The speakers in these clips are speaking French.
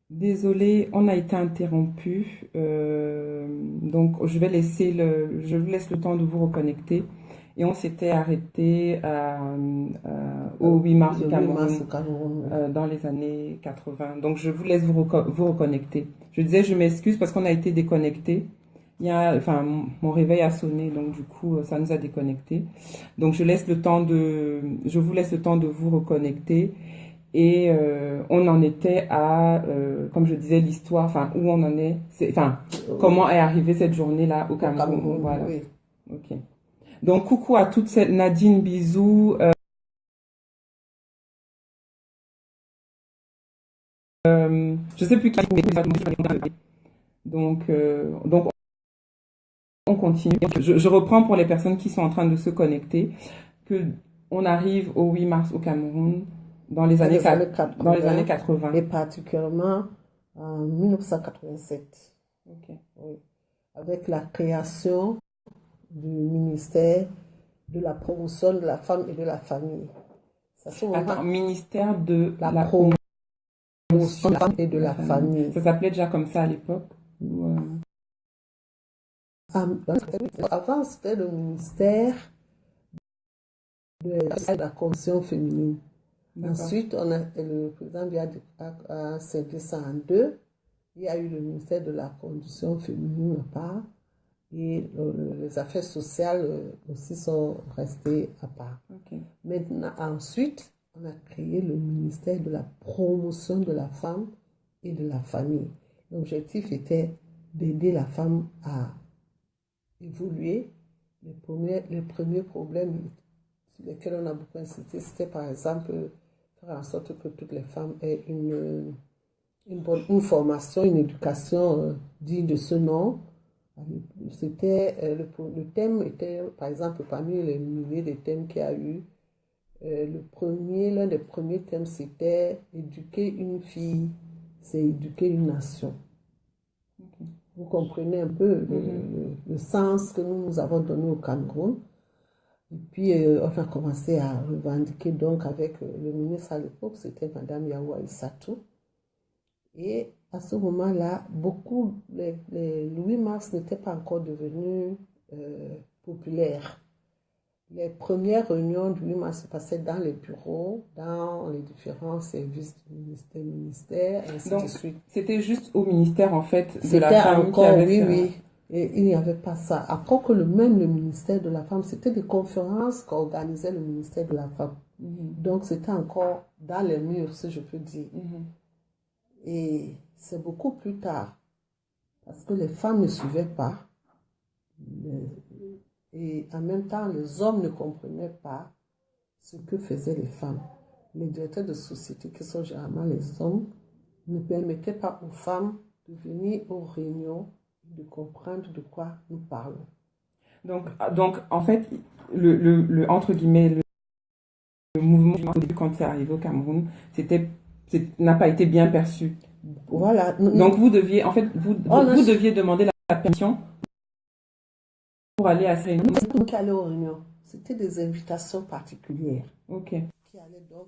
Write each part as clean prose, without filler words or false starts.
Désolée, on a été interrompu. Donc, je vous laisse le temps de vous reconnecter. Et on s'était arrêté au 8 mars au Le 8 mars Cameroun, au Cameroun. Oui. dans les années 80. Donc, je vous laisse vous reconnecter. Je disais, je m'excuse parce qu'on a été déconnecté. Enfin, mon réveil a sonné, donc du coup, ça nous a déconnectés. Donc, je vous laisse le temps de vous reconnecter. Et on en était comme je disais, l'histoire, enfin, où on en est, enfin, Oui, comment est arrivée cette journée-là au au Cameroun. Cameroun, Voilà. oui. Ok. Donc, coucou à toute cette Nadine, bisous. Je sais plus qui. Donc, on continue. Je reprends pour les personnes qui sont en train de se connecter que on arrive au 8 mars au Cameroun Dans les années dans les années 80 80. et particulièrement en 1987. Ok. Oui. Avec la création du ministère de la promotion de la femme et de la famille. C'est à ce moment Attends, ministère de la la promotion de la femme et de la la famille. famille. Ça s'appelait déjà comme ça à l'époque? Ah, avant, c'était le ministère de la condition féminine. D'accord. Ensuite, le président a scindé ça en deux. Il y a eu le ministère de la condition féminine à part et les affaires sociales aussi sont restées à part. Ok. Maintenant, ensuite, on a créé le ministère de la promotion de la femme et de la famille. L'objectif était d'aider la femme à évoluer. Les premiers problèmes sur lesquels on a beaucoup insisté, c'était par exemple faire en sorte que toutes les femmes aient une formation, une éducation digne de ce nom. Le thème était, par exemple, parmi les milliers de thèmes qu'il y a eu, l'un des premiers thèmes, c'était éduquer une fille, c'est éduquer une nation. Ok. Vous comprenez un peu le sens que nous avons donné au Cameroun. Et puis, on a commencé à revendiquer donc avec le ministre à l'époque, c'était Madame Yawa Issatou. Et à ce moment-là, le 8 mars n'était pas encore devenu populaire. Les premières réunions du 8 mars se passaient dans les bureaux, dans les différents services du ministère, ainsi de Donc, suite. c'était juste au ministère, en fait, de la C'était femme qui encore, avait oui, ça. oui, et il n'y avait pas ça. Après que le ministère de la femme, c'était des conférences qu'organisait le ministère de la femme. Donc, c'était encore dans les murs, si je peux dire. Et c'est beaucoup plus tard, parce que les femmes ne suivaient pas, et en même temps, les hommes ne comprenaient pas ce que faisaient les femmes. Les directeurs de société, qui sont généralement les hommes, ne permettaient pas aux femmes de venir aux réunions et de comprendre de quoi nous parlons. Donc en fait, entre guillemets, le mouvement au début, quand c'est arrivé au Cameroun, n'a pas été bien perçu. Voilà. Donc vous deviez, en fait, vous deviez demander la permission pour aller à ces réunions. Nous qui allions aux réunions, c'était des invitations particulières. Ok. Qui allaient donc.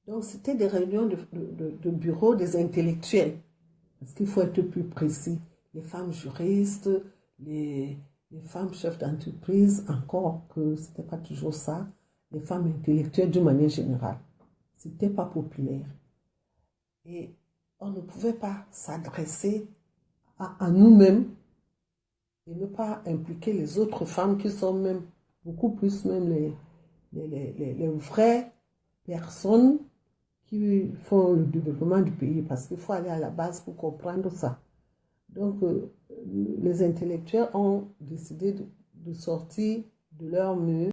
Donc, c'était des réunions de bureau des intellectuels. Parce qu'il faut être plus précis. Les femmes juristes, les, les femmes chefs d'entreprise, encore que ce n'était pas toujours ça. Les femmes intellectuelles d'une manière générale. Ce n'était pas populaire. Et on ne pouvait pas s'adresser à nous-mêmes et ne pas impliquer les autres femmes qui sont même beaucoup plus même les vraies personnes qui font le développement du pays, parce qu'il faut aller à la base pour comprendre ça. Donc, les intellectuels ont décidé de sortir de leur mur,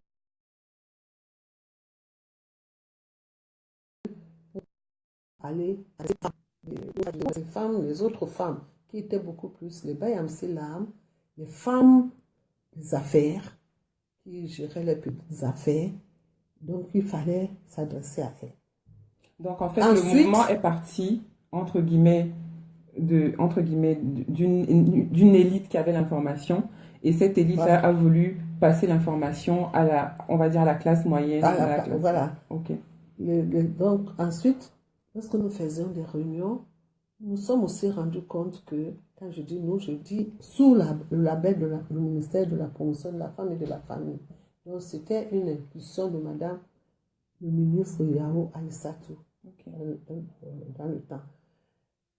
aller les femmes, les autres femmes, qui étaient beaucoup plus les Bayam Silam, les femmes des affaires, qui géraient les petites affaires. Donc, il fallait s'adresser à elles. Donc en fait, le Ensuite, mouvement est parti, entre guillemets, d'une élite qui avait l'information, et cette élite voilà. a voulu passer l'information à on va dire, à la classe moyenne. Voilà. Ok. Donc, ensuite, lorsque nous faisions des réunions, nous sommes aussi rendus compte que, quand je dis nous, je dis sous le label du ministère de la promotion de la femme et de la famille. Donc, c'était une impulsion de Madame le ministre Yao Aïssatou dans le temps.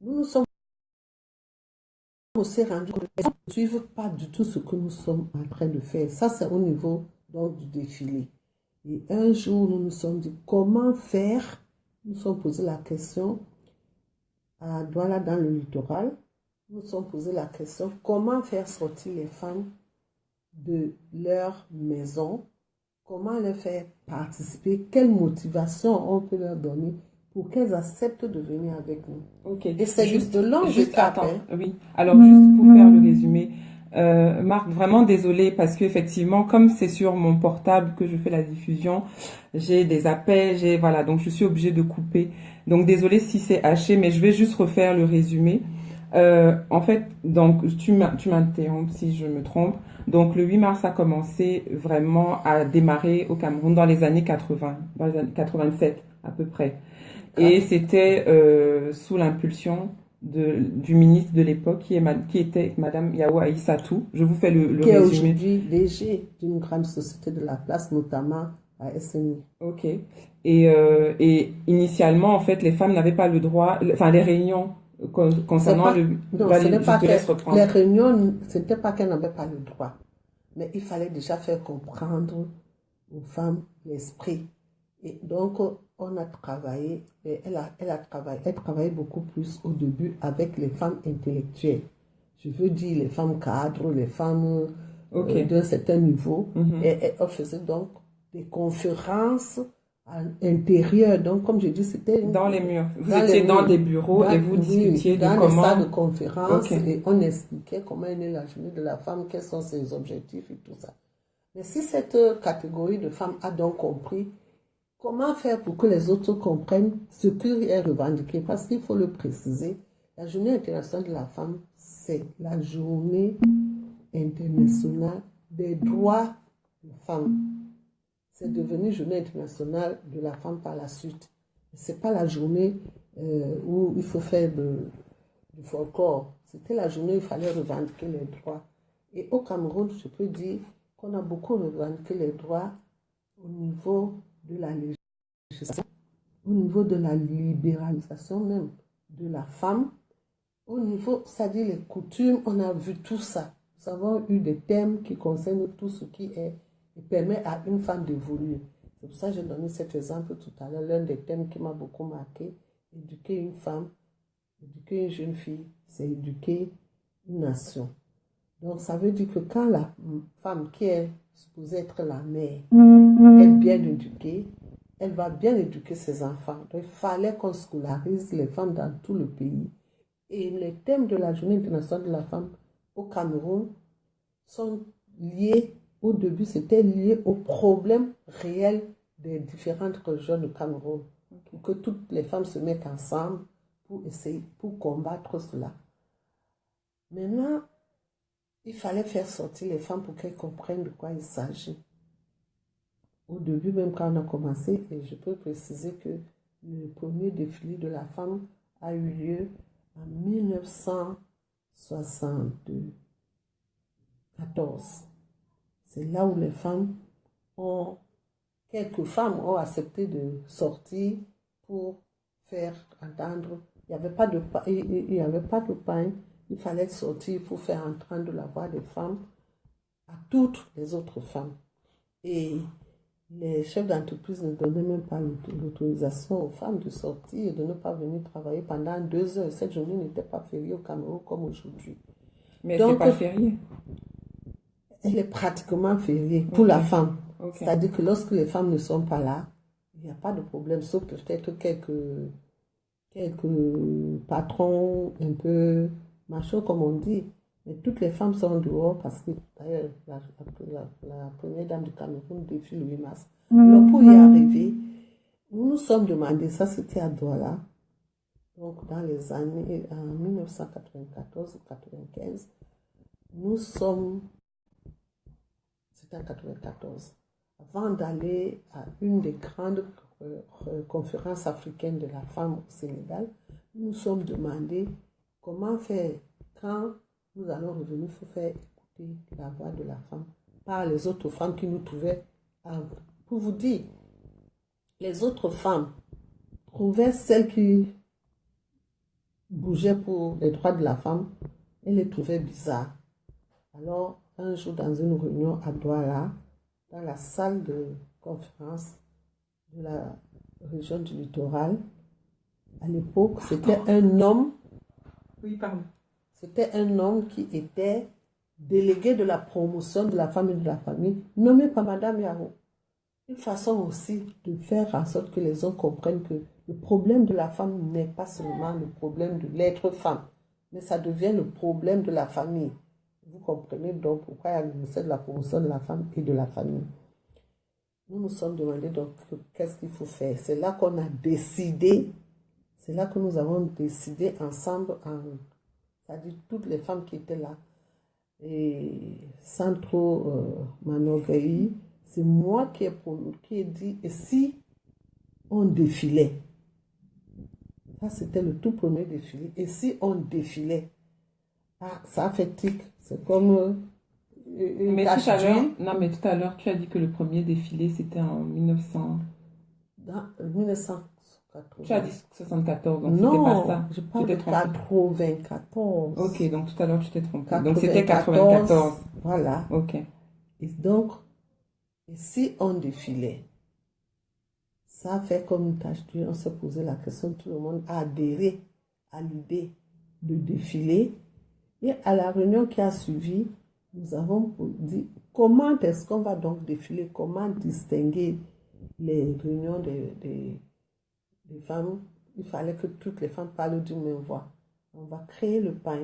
Nous nous sommes aussi rendus compte qu'elles ne suivent pas du tout ce que nous sommes en train de faire. Ça, c'est au niveau donc, du défilé. Et un jour, nous nous sommes dit comment faire. Nous nous sommes posé la question à Douala dans le littoral. Nous nous sommes posé la question comment faire sortir les femmes de leur maison, comment les faire participer, quelle motivation on peut leur donner pour qu'elles acceptent de venir avec nous. Ok. Et c'est juste de longues étapes. Attends, oui. Alors, juste pour faire le résumé, Marc, vraiment désolée parce qu'effectivement, comme c'est sur mon portable que je fais la diffusion, j'ai des appels, voilà, donc je suis obligée de couper. Donc, désolée si c'est haché, mais je vais juste refaire le résumé. En fait, donc, tu m'interromps si je me trompe. Donc, le 8 mars a commencé vraiment à démarrer au Cameroun dans les années 80, dans les années 87 à peu près. Et c'était sous l'impulsion du ministre de l'époque qui était Madame Yao Aïssatou. Je vous fais le qui est résumé. aujourd'hui DG d'une grande société de la place, notamment à SNI. Ok. Et initialement, en fait, les femmes n'avaient pas le droit, enfin les réunions concernant Non, ce n'est pas reprendre. les réunions, ce n'était pas qu'elles n'avaient pas le droit, mais il fallait déjà faire comprendre aux femmes l'esprit. Et donc, on a travaillé, et elle travaillait beaucoup plus au début avec les femmes intellectuelles. Je veux dire les femmes cadres, les femmes d'un certain niveau. Et on faisait donc des conférences intérieures. Donc, comme je dis, c'était... Dans les murs. Vous étiez dans des bureaux et vous discutiez de comment... Dans les salles de conférences et on expliquait comment est née la journée de la femme, quels sont ses objectifs et tout ça. Mais si cette catégorie de femmes a donc compris, comment faire pour que les autres comprennent ce qui est revendiqué? Parce qu'il faut le préciser, la journée internationale de la femme, c'est la journée internationale des droits des femmes. C'est devenu journée internationale de la femme par la suite. Ce n'est pas la journée où il faut faire du folklore. C'était la journée où il fallait revendiquer les droits. Et au Cameroun, je peux dire qu'on a beaucoup revendiqué les droits au niveau de la législation, au niveau de la libéralisation même de la femme, au niveau, c'est-à-dire les coutumes, on a vu tout ça. Nous avons eu des thèmes qui concernent tout ce qui est et permet à une femme d'évoluer. C'est pour ça que j'ai donné cet exemple tout à l'heure. L'un des thèmes qui m'a beaucoup marqué, éduquer une femme, éduquer une jeune fille, c'est éduquer une nation. Donc ça veut dire que quand la femme qui est supposée être la mère est bien éduquée, elle va bien éduquer ses enfants. Donc il fallait qu'on scolarise les femmes dans tout le pays. Et les thèmes de la Journée internationale de la femme au Cameroun sont liés, au début c'était lié aux problèmes réels des différentes régions du Cameroun. Pour que toutes les femmes se mettent ensemble pour essayer, pour combattre cela. Maintenant, il fallait faire sortir les femmes pour qu'elles comprennent de quoi il s'agit. Au début, même quand on a commencé, et je peux préciser que le premier défilé de la femme a eu lieu en 1974. C'est là où quelques femmes ont accepté de sortir pour faire entendre. Il n'y avait pas de pain. Il fallait sortir pour faire entendre la voix des femmes à toutes les autres femmes. Et les chefs d'entreprise ne donnaient même pas l'autorisation aux femmes de sortir et de ne pas venir travailler pendant 2 heures. Cette journée n'était pas fériée au Cameroun comme aujourd'hui. Mais c'est pas férié. Elle est pratiquement fériée pour la femme. C'est-à-dire que lorsque les femmes ne sont pas là, il n'y a pas de problème, sauf peut-être quelques patrons un peu machos, comme on dit. Mais toutes les femmes sont dehors parce que, d'ailleurs, la première dame du Cameroun défile le 8 mars. Alors, pour y arriver, nous nous sommes demandé, ça c'était à Douala, donc dans les années, en 1994 ou 95, c'était en 94, avant d'aller à une des grandes conférence africaine de la femme au Sénégal, nous nous sommes demandé comment faire quand nous allons revenir, il faut faire écouter la voix de la femme par les autres femmes qui nous trouvaient humbles. Pour vous dire, les autres femmes trouvaient celles qui bougeaient pour les droits de la femme et les trouvaient bizarres. Alors, un jour, dans une réunion à Douala, dans la salle de conférence de la région du littoral, à l'époque, c'était un homme. Oui, pardon. C'était un homme qui était délégué de la promotion de la femme et de la famille, nommé par Madame Yaro. Une façon aussi de faire en sorte que les hommes comprennent que le problème de la femme n'est pas seulement le problème de l'être femme, mais ça devient le problème de la famille. Vous comprenez donc pourquoi il y a le ministère de la promotion de la femme et de la famille. Nous nous sommes demandé donc qu'est-ce qu'il faut faire. C'est là qu'on a décidé, c'est là que nous avons décidé ensemble, c'est-à-dire toutes les femmes qui étaient là, et sans trop m'enorgueillir, c'est moi qui ai dit, et si on défilait? Ça, c'était le tout premier défilé. Et si on défilait? Ah, ça fait tic. C'est comme mais tout à l'heure, non, mais tout à l'heure, tu as dit que le premier défilé, c'était en 1900. Dans 1980. Tu as dit 74, donc non, c'était pas ça. Je parle de 94. Ok, donc tout à l'heure, tu t'es trompé. 94, donc c'était 94. Voilà. Ok. Et donc, et si on défilait? Ça fait comme une tâche d'huile. On s'est posé la question, tout le monde a adhéré à l'idée de défiler. Et à la réunion qui a suivi, nous avons dit comment est-ce qu'on va donc défiler, comment distinguer les réunions des femmes. Il fallait que toutes les femmes parlent d'une même voix. On va créer le pain.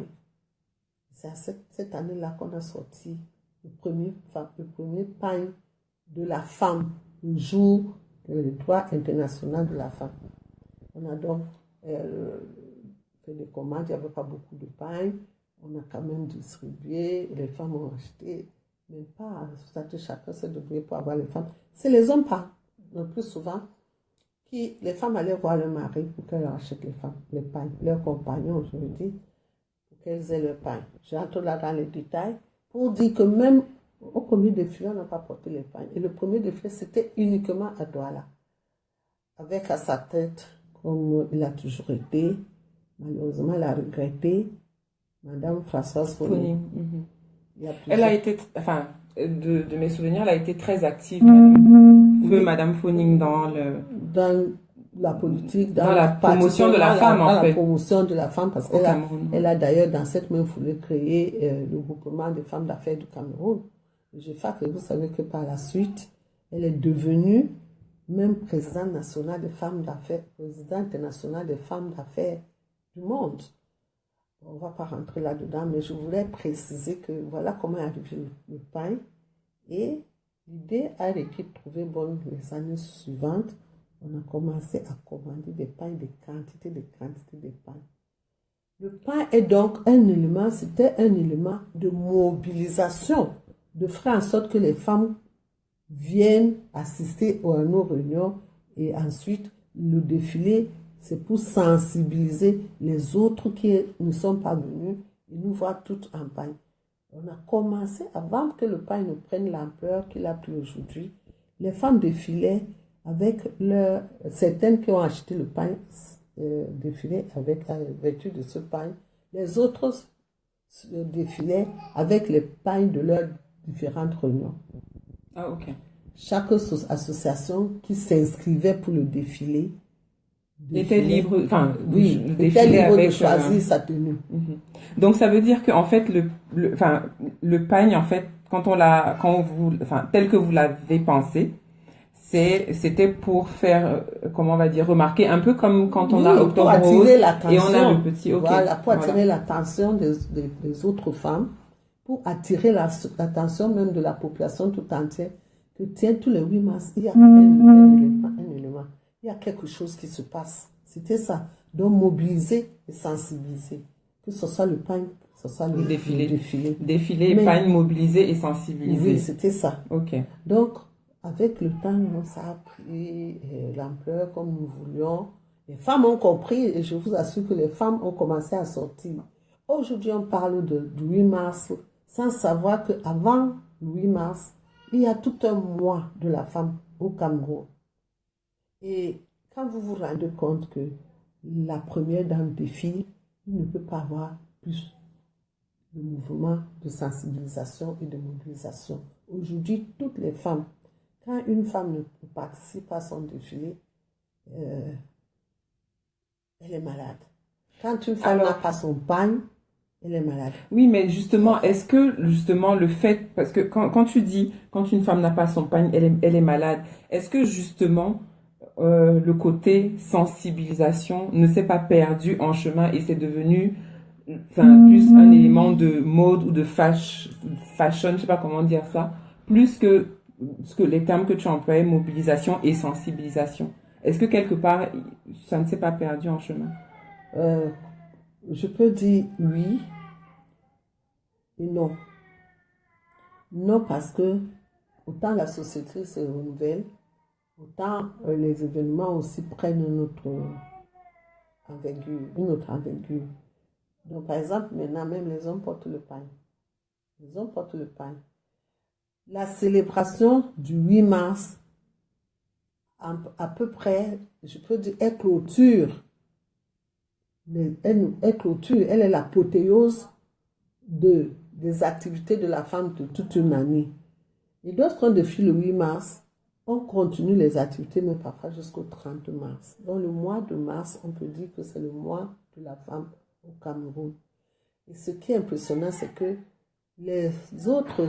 C'est à cette année-là qu'on a sorti le premier pain de la femme, le jour du droit international de la femme. On a donc fait des commandes, il n'y avait pas beaucoup de pain. On a quand même distribué, les femmes ont acheté, mais pas, c'est-à-dire chacun s'est débrouillé pour avoir les femmes. C'est les hommes, pas le plus souvent, les femmes allaient voir leur mari pour qu'elles achètent les pains, leurs compagnons, je veux dire, pour qu'elles aient le pain. J'entre là dans les détails pour dire que même au premier défilé, on n'a pas porté les pains. Et le premier défilé, c'était uniquement à Douala, avec à sa tête, comme il a toujours été, malheureusement, elle a regretté, Madame Françoise Fonim. Elle a été, enfin, de mes souvenirs, elle a été très active, Madame Fonim, dans la politique, dans la promotion de la femme, en fait. La promotion de la femme, parce qu'elle a d'ailleurs, dans cette même foulée, créé le groupement des femmes d'affaires du Cameroun. Je crois que vous savez que par la suite, elle est devenue même présidente nationale des femmes d'affaires, présidente internationale des femmes d'affaires du monde. On ne va pas rentrer là-dedans, mais je voulais préciser que voilà comment est arrivé le pain. Et l'idée a été trouvée bonne les années suivantes. On a commencé à commander des pains, des quantités de pain. Le pain est donc c'était un élément de mobilisation, de faire en sorte que les femmes viennent assister à nos réunions et ensuite le défilé. C'est pour sensibiliser les autres qui ne sont pas venus et nous voir toutes en pain. On a commencé, avant que le pain ne prenne l'ampleur qu'il a pris aujourd'hui, les femmes défilaient avec certaines qui ont acheté le pain, défilaient avec la vertu de ce pain. Les autres défilaient avec les pains de leurs différentes réunions. Ah, ok. Chaque association qui s'inscrivait pour le défilé était libre, enfin, oui, était libre de choisir sa tenue. Donc ça veut dire que en fait le pagne, en fait, tel que vous l'avez pensé, c'était pour faire, comment on va dire, remarquer, un peu comme quand on a Octobre Rose et on a le petit, ok. Voilà, pour attirer l'attention des autres femmes, pour attirer l'attention même de la population tout entière, que tiens, tous les 8 mars, il y a un élément. Il y a quelque chose qui se passe. C'était ça. Donc, mobiliser et sensibiliser. Que ce soit le pain, que ce soit le défilé. Défilé, pain, mobiliser et sensibiliser. Oui, c'était ça. Ok. Donc, avec le temps, ça a pris l'ampleur comme nous voulions. Les femmes ont compris et je vous assure que les femmes ont commencé à sortir. Aujourd'hui, on parle du 8 mars sans savoir qu'avant le 8 mars, il y a tout un mois de la femme au Cameroun. Et quand vous vous rendez compte que la première dame défile, il ne peut pas avoir plus de mouvement de sensibilisation et de mobilisation. Aujourd'hui, toutes les femmes, quand une femme ne participe pas à son défilé, elle est malade. Quand une femme n'a pas son pagne, elle est malade. Oui, mais justement, est-ce que justement le fait, parce que quand tu dis, quand une femme n'a pas son pagne, elle est malade, est-ce que justement le côté sensibilisation ne s'est pas perdu en chemin et c'est devenu plus un élément de mode ou de fashion, je sais pas comment dire ça, plus que ce que les termes que tu employais, mobilisation et sensibilisation. Est-ce que quelque part, ça ne s'est pas perdu en chemin? Je peux dire oui et non. Non, parce que autant la société se renouvelle, autant les événements aussi prennent une autre envergure. Donc, par exemple, maintenant, même les hommes portent le pagne. Les hommes portent le pagne. La célébration du 8 mars, à peu près, je peux dire, elle clôture. Elle clôture, elle est l'apothéose des activités de la femme de toute une année. Et lorsqu'on défile le 8 mars, on continue les activités, mais parfois jusqu'au 30 mars. Dans le mois de mars, on peut dire que c'est le mois de la femme au Cameroun. Et ce qui est impressionnant, c'est que les autres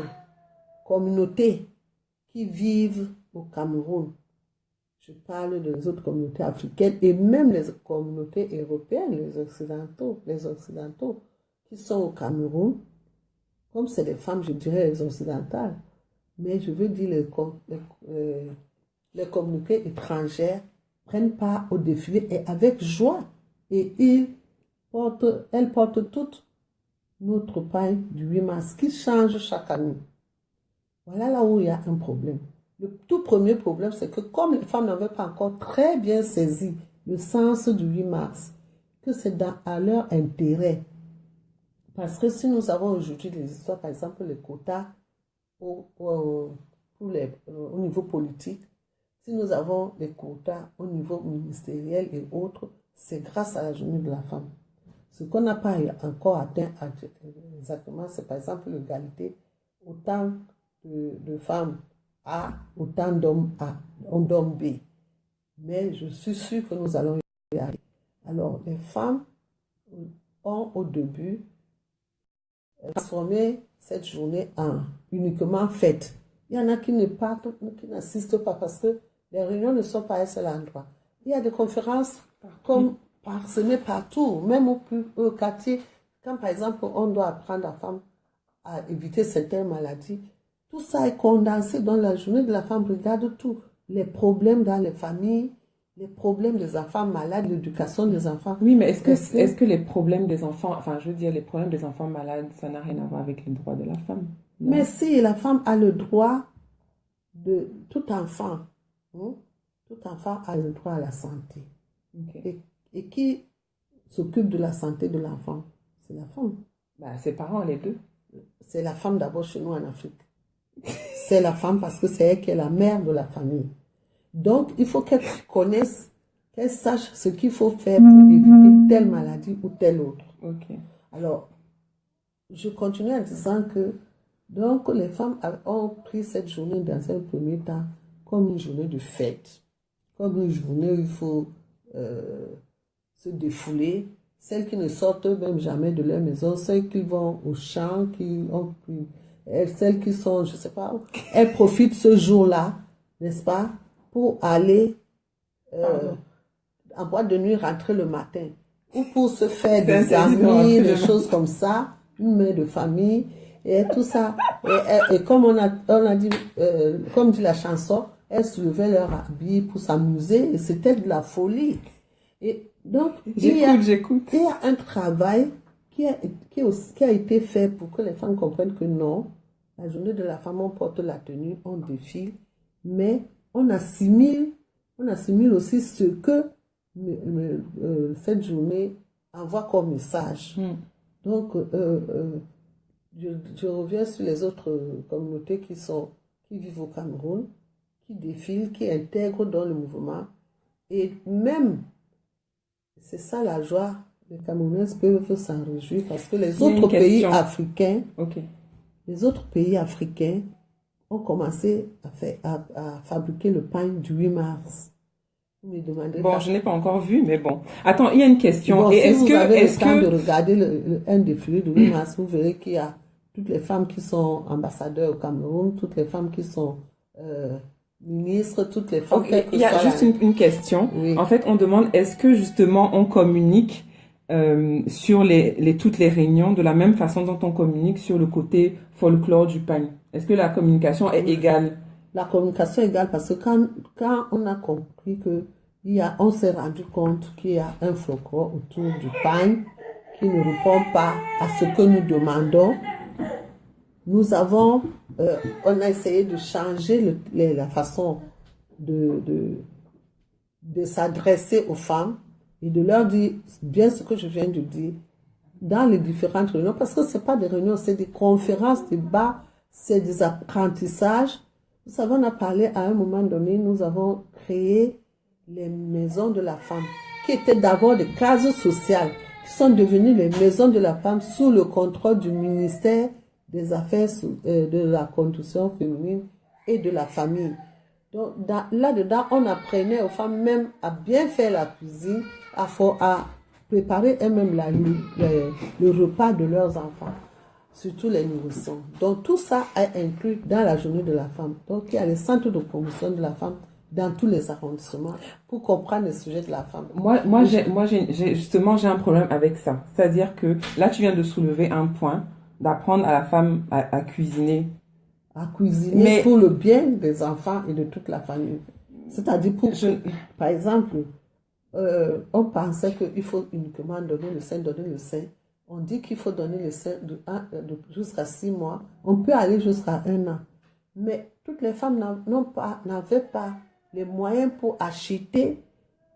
communautés qui vivent au Cameroun, je parle des autres communautés africaines et même les communautés européennes, les occidentaux qui sont au Cameroun, comme c'est des femmes, je dirais les occidentales, mais je veux dire les communautés étrangères prennent part au défilé et avec joie. Et elles portent toutes notre paille du 8 mars qui change chaque année. Voilà là où il y a un problème. Le tout premier problème, c'est que comme les femmes n'avaient pas encore très bien saisi le sens du 8 mars, que c'est à leur intérêt. Parce que si nous avons aujourd'hui des histoires, par exemple les quotas au niveau politique, si nous avons des quotas au niveau ministériel et autres, c'est grâce à la journée de la femme. Ce qu'on n'a pas encore atteint exactement, c'est par exemple l'égalité, autant de femmes A, autant d'hommes A, d'hommes B. Mais je suis sûre que nous allons y arriver. Alors, les femmes ont au début transformé cette journée en uniquement fête. Il y en a qui n'assistent pas parce que les réunions ne sont pas à un seul endroit. Il y a des conférences comme parsemées partout, même au quartier. Quand par exemple on doit apprendre à femme à éviter certaines maladies, tout ça est condensé dans la journée de la femme. Regarde tout, les problèmes dans les familles, les problèmes des enfants malades, l'éducation des enfants. Oui, mais est-ce que les problèmes des enfants, je veux dire, les problèmes des enfants malades, ça n'a rien à voir avec les droits de la femme? Non? Mais si la femme a le droit de tout enfant a le droit à la santé. Okay. Et qui s'occupe de la santé de l'enfant? C'est la femme. Ses parents, les deux. C'est la femme d'abord chez nous en Afrique. C'est la femme parce que c'est elle qui est la mère de la famille. Donc, il faut qu'elle connaisse, qu'elle sache ce qu'il faut faire pour éviter telle maladie ou telle autre. Okay. Alors, je continue en disant que donc les femmes ont pris cette journée dans un premier temps comme une journée de fête, comme une journée où il faut se défouler. Celles qui ne sortent même jamais de leur maison, celles qui vont au champ, celles qui sont, je ne sais pas, elles profitent ce jour-là, n'est-ce pas, pour aller en boîte de nuit, rentrer le matin, ou pour se faire des amis, des choses comme ça, une mère de famille, et tout ça. Et comme on a dit, comme dit la chanson, elles soulevaient leur habit pour s'amuser, et c'était de la folie. Et donc, j'écoute. Il y a un travail qui a été fait pour que les femmes comprennent que non, la journée de la femme, on porte la tenue, on défile, mais on assimile aussi ce que cette journée envoie comme message. Donc, je reviens sur les autres communautés qui vivent au Cameroun, qui défilent, qui intègrent dans le mouvement. Et même, c'est ça la joie, les Camerounaises peuvent s'en réjouir parce que les autres pays africains, les autres pays africains ont commencé à fabriquer le pain du 8 mars. Vous me demandez bon, je n'ai pas encore vu, mais bon. Attends, il y a une question. Bon, et si vous avez le temps de regarder un défilé du 8 mars, vous verrez qu'il y a toutes les femmes qui sont ambassadeurs au Cameroun, toutes les femmes qui sont ministres, toutes les femmes... Il y a juste une question. Oui. En fait, on demande, est-ce que justement on communique sur toutes les réunions de la même façon dont on communique sur le côté folklore du pain? Est-ce que la communication est égale? La communication est égale parce que quand on a compris on s'est rendu compte qu'il y a un folklore autour du pain qui ne répond pas à ce que nous demandons, on a essayé de changer la façon de s'adresser aux femmes et de leur dire bien ce que je viens de dire dans les différentes réunions, parce que ce n'est pas des réunions, c'est des conférences, des débats, c'est des apprentissages. Vous savez, on a parlé à un moment donné, nous avons créé les maisons de la femme, qui étaient d'abord des cases sociales, qui sont devenues les maisons de la femme sous le contrôle du ministère des Affaires de la Condition féminine et de la famille. Donc là-dedans, on apprenait aux femmes même à bien faire la cuisine, à préparer elles-mêmes le repas de leurs enfants, surtout les nourrissons. Donc tout ça est inclus dans la journée de la femme. Donc il y a les centres de promotion de la femme dans tous les arrondissements pour comprendre le sujet de la femme. Moi, j'ai un problème avec ça. C'est-à-dire que là, tu viens de soulever un point d'apprendre à la femme à cuisiner. À cuisiner pour le bien des enfants et de toute la famille. C'est-à-dire par exemple, on pensait qu'il faut uniquement donner le sein. On dit qu'il faut donner le sein jusqu'à 6 mois. On peut aller jusqu'à 1 an. Mais toutes les femmes n'avaient pas les moyens pour acheter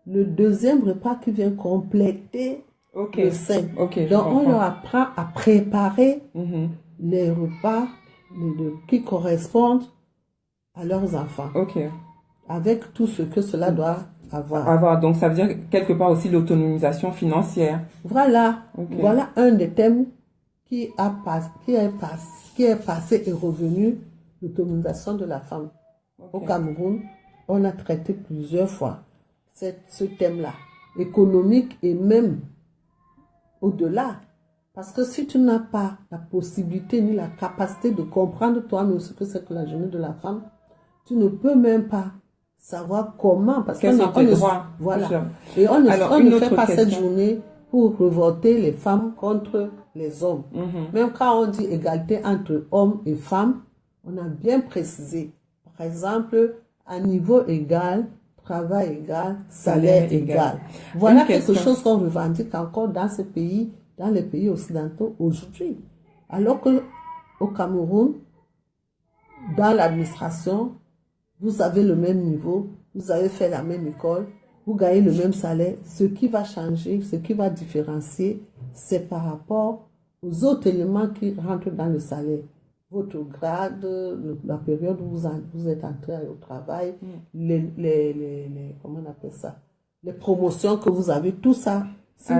le deuxième repas qui vient compléter le sein. Donc, on leur apprend à préparer les repas qui correspondent à leurs enfants. Avec tout ce que cela doit avoir. Donc, ça veut dire quelque part aussi l'autonomisation financière. Voilà un des thèmes qui est passé et revenu, l'autonomisation de la femme. Au Cameroun, on a traité plusieurs fois ce thème-là, économique et même au-delà. Parce que si tu n'as pas la possibilité ni la capacité de comprendre toi-même ce que c'est que la journée de la femme, tu ne peux même pas savoir comment. Parce quels sont tes droits. Voilà. Et on ne fait pas cette journée pour révolter les femmes contre les hommes. Même quand on dit égalité entre hommes et femmes, on a bien précisé. Par exemple, à niveau égal, travail égal, salaire égal. Voilà quelque chose qu'on revendique encore dans ces pays, dans les pays occidentaux aujourd'hui. Alors que au Cameroun, dans l'administration, vous avez le même niveau, vous avez fait la même école, vous gagnez le même salaire. Ce qui va changer, ce qui va différencier, c'est par rapport aux autres éléments qui rentrent dans le salaire. Votre grade, la période où vous êtes entré au travail, comment on appelle ça, les promotions que vous avez, tout ça.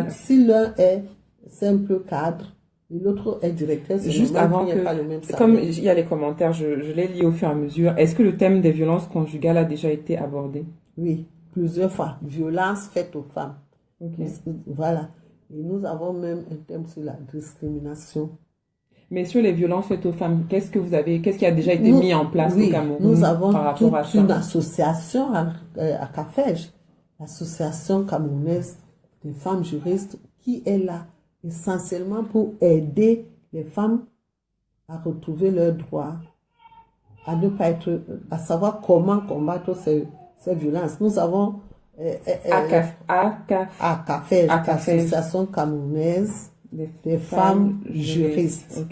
Si l'un est simple cadre et l'autre est directeur, c'est juste avant qu'il n'y ait pas le même salaire. Comme il y a les commentaires, je les lis au fur et à mesure. Est-ce que le thème des violences conjugales a déjà été abordé? Oui, plusieurs fois. Violences faites aux femmes. Voilà. Et nous avons même un thème sur la discrimination. Mais sur les violences faites aux femmes, qu'est-ce qui a déjà été mis en place au Cameroun? Nous avons toute une association à Cafège, l'association camerounaise des femmes juristes, qui est là essentiellement pour aider les femmes à retrouver leurs droits, à savoir comment combattre ces violences. Nous avons à Cafège, l'association camerounaise des femmes juristes.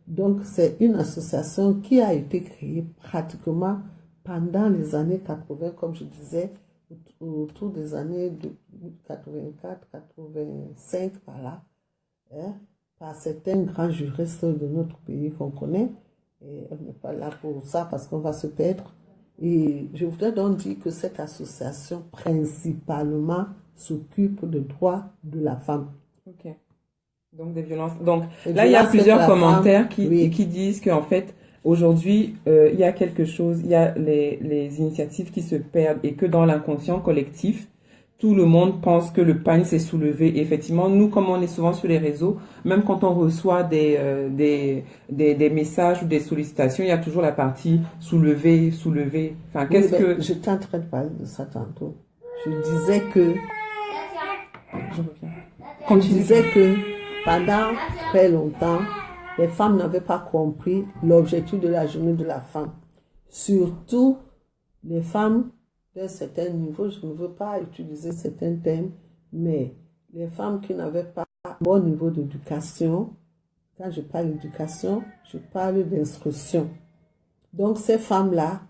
Donc, c'est une association qui a été créée pratiquement pendant les années 80, comme je disais, autour des années 84, 85, par là, hein, par certains grands juristes de notre pays qu'on connaît. Et on n'est pas là pour ça parce qu'on va se perdre. Et je voudrais donc dire que cette association principalement s'occupe des droits de la femme. Ok. Donc des violences. Donc Les là, il y a violences plusieurs contre la commentaires femme, oui. qui disent qu'en fait, aujourd'hui, il y a quelque chose, il y a les initiatives qui se perdent et que dans l'inconscient collectif, tout le monde pense que le pagne s'est soulevé. Et effectivement, nous, comme on est souvent sur les réseaux, même quand on reçoit des messages ou des sollicitations, il y a toujours la partie soulever, soulever. Enfin, Oui, qu'est-ce mais que... j'étais en train de parler de ça tantôt. Je disais que, Je reviens. je Continue. disais que pendant très longtemps, les femmes n'avaient pas compris l'objectif de la journée de la femme. Surtout les femmes d'un certain niveau, je ne veux pas utiliser certains termes, mais les femmes qui n'avaient pas un bon niveau d'éducation. Quand je parle d'éducation, je parle d'instruction. Donc ces femmes-là,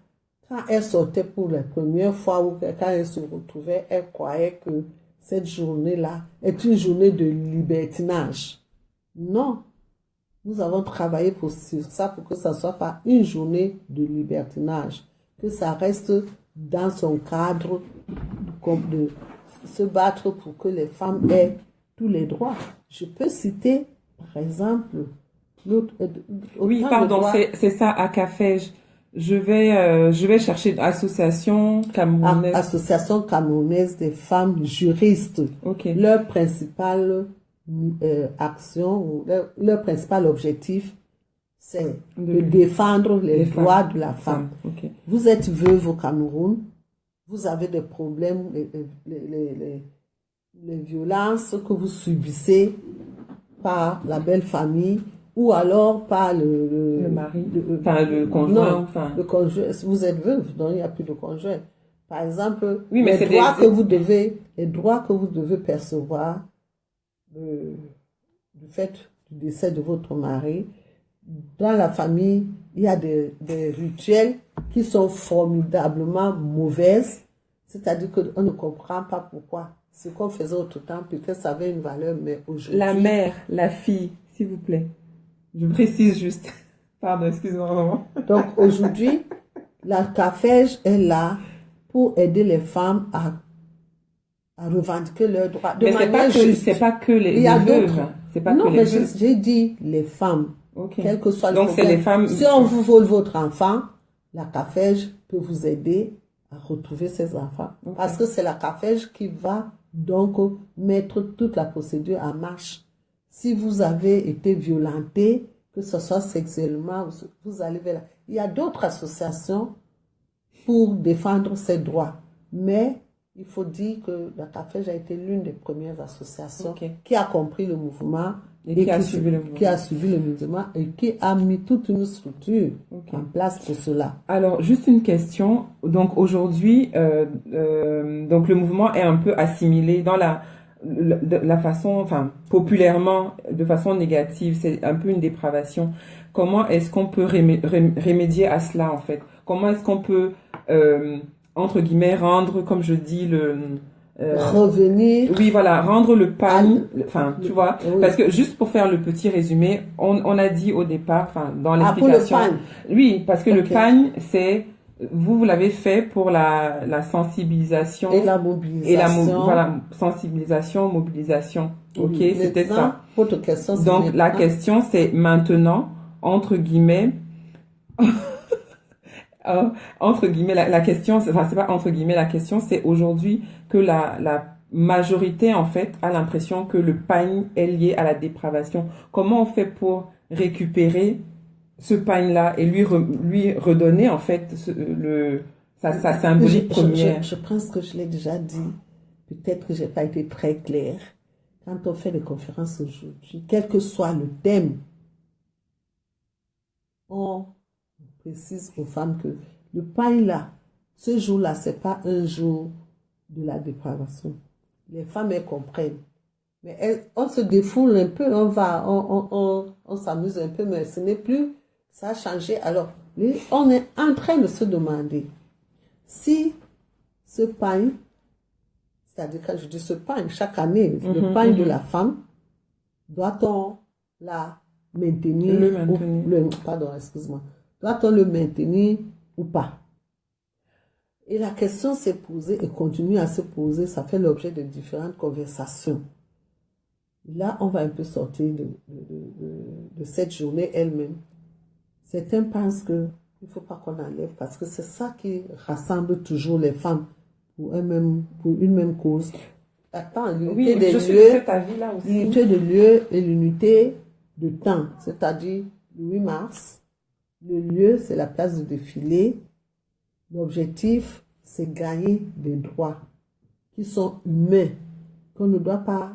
quand elles sortaient pour la première fois ou quand elles se retrouvaient, elles croyaient que cette journée-là est une journée de libertinage. Non, nous avons travaillé pour ça, pour que ça ne soit pas une journée de libertinage, que ça reste dans son cadre de se battre pour que les femmes aient tous les droits. Je peux citer, par exemple, Oui, pardon, c'est ça, ACAFEJ. Je vais chercher l'association camerounaise. Association camerounaise des femmes juristes. Ok. Leur principale action, ou leur principal objectif, c'est de défendre les droits de la femme. Okay. Vous êtes veuve au Cameroun, vous avez des problèmes, les violences que vous subissez par la belle famille ou alors par le mari, le conjoint. Non, le conjoint. Vous êtes veuve, donc il n'y a plus de conjoint. Par exemple, oui, mais les droits que vous devez percevoir du fait du décès de votre mari, dans la famille, il y a des rituels qui sont formidablement mauvaises, c'est-à-dire qu'on ne comprend pas pourquoi. Ce qu'on faisait autrefois, peut-être ça avait une valeur, mais aujourd'hui... La mère, la fille, s'il vous plaît. Je précise juste. Pardon, excuse-moi. Donc aujourd'hui, la CAFEJ est là pour aider les femmes à revendiquer leurs droits. Mais c'est pas que les veuves. C'est pas non, que les mais veuves. j'ai dit les femmes. Okay. Quel que soit le Donc problème. c'est les femmes. Si on vous vole votre enfant, la CAFEJ peut vous aider à retrouver ces enfants. Okay. Parce que c'est la CAFEJ qui va donc mettre toute la procédure en marche. Si vous avez été violenté, que ce soit sexuellement, vous allez vers là. Il y a d'autres associations pour défendre ces droits. Mais il faut dire que la CAFEJ a été l'une des premières associations qui a compris le mouvement et qui a suivi le mouvement et qui a mis toute une structure en place pour cela. Alors, juste une question. Donc, aujourd'hui, donc le mouvement est un peu assimilé dans la façon, enfin, populairement, de façon négative. C'est un peu une dépravation. Comment est-ce qu'on peut remédier à cela, en fait? Comment est-ce qu'on peut, entre guillemets, rendre, comme je dis, revenir. Oui, voilà, rendre le pagne, enfin, tu vois, oui. Parce que juste pour faire le petit résumé, on a dit au départ, enfin, dans l'explication. Pour le pagne. Oui, parce que le pagne, c'est, vous l'avez fait pour la sensibilisation. Et la mobilisation. Voilà, sensibilisation, mobilisation. Ok, c'était ça. Votre question, c'est donc, la question, c'est maintenant, entre guillemets, entre guillemets, la question, enfin, c'est pas entre guillemets la question, c'est aujourd'hui que la majorité, en fait, a l'impression que le pagne est lié à la dépravation. Comment on fait pour récupérer ce pagne-là et lui redonner, en fait, sa symbolique première? Je pense que je l'ai déjà dit. Peut-être que j'ai pas été très claire. Quand on fait des conférences aujourd'hui, quel que soit le thème, on précise aux femmes que le pagne là, ce jour-là, c'est pas un jour de la dépravation. Les femmes, elles comprennent. Mais on se défoule un peu, on s'amuse un peu, mais ce n'est plus, ça a changé. Alors, on est en train de se demander, Si ce pain, c'est-à-dire quand je dis ce pain, chaque année, le pain de la femme, doit-on la maintenir, doit-on le maintenir ou pas? Et la question s'est posée et continue à se poser, ça fait l'objet de différentes conversations. Là, on va un peu sortir de cette journée elle-même. Certains pensent qu'il ne faut pas qu'on enlève parce que c'est ça qui rassemble toujours les femmes pour une même cause. Attends, l'unité des lieux, l'unité de lieu et l'unité de temps, c'est-à-dire le 8 mars, le lieu, c'est la place de défilé. L'objectif, c'est gagner des droits qui sont humains, qu'on ne doit pas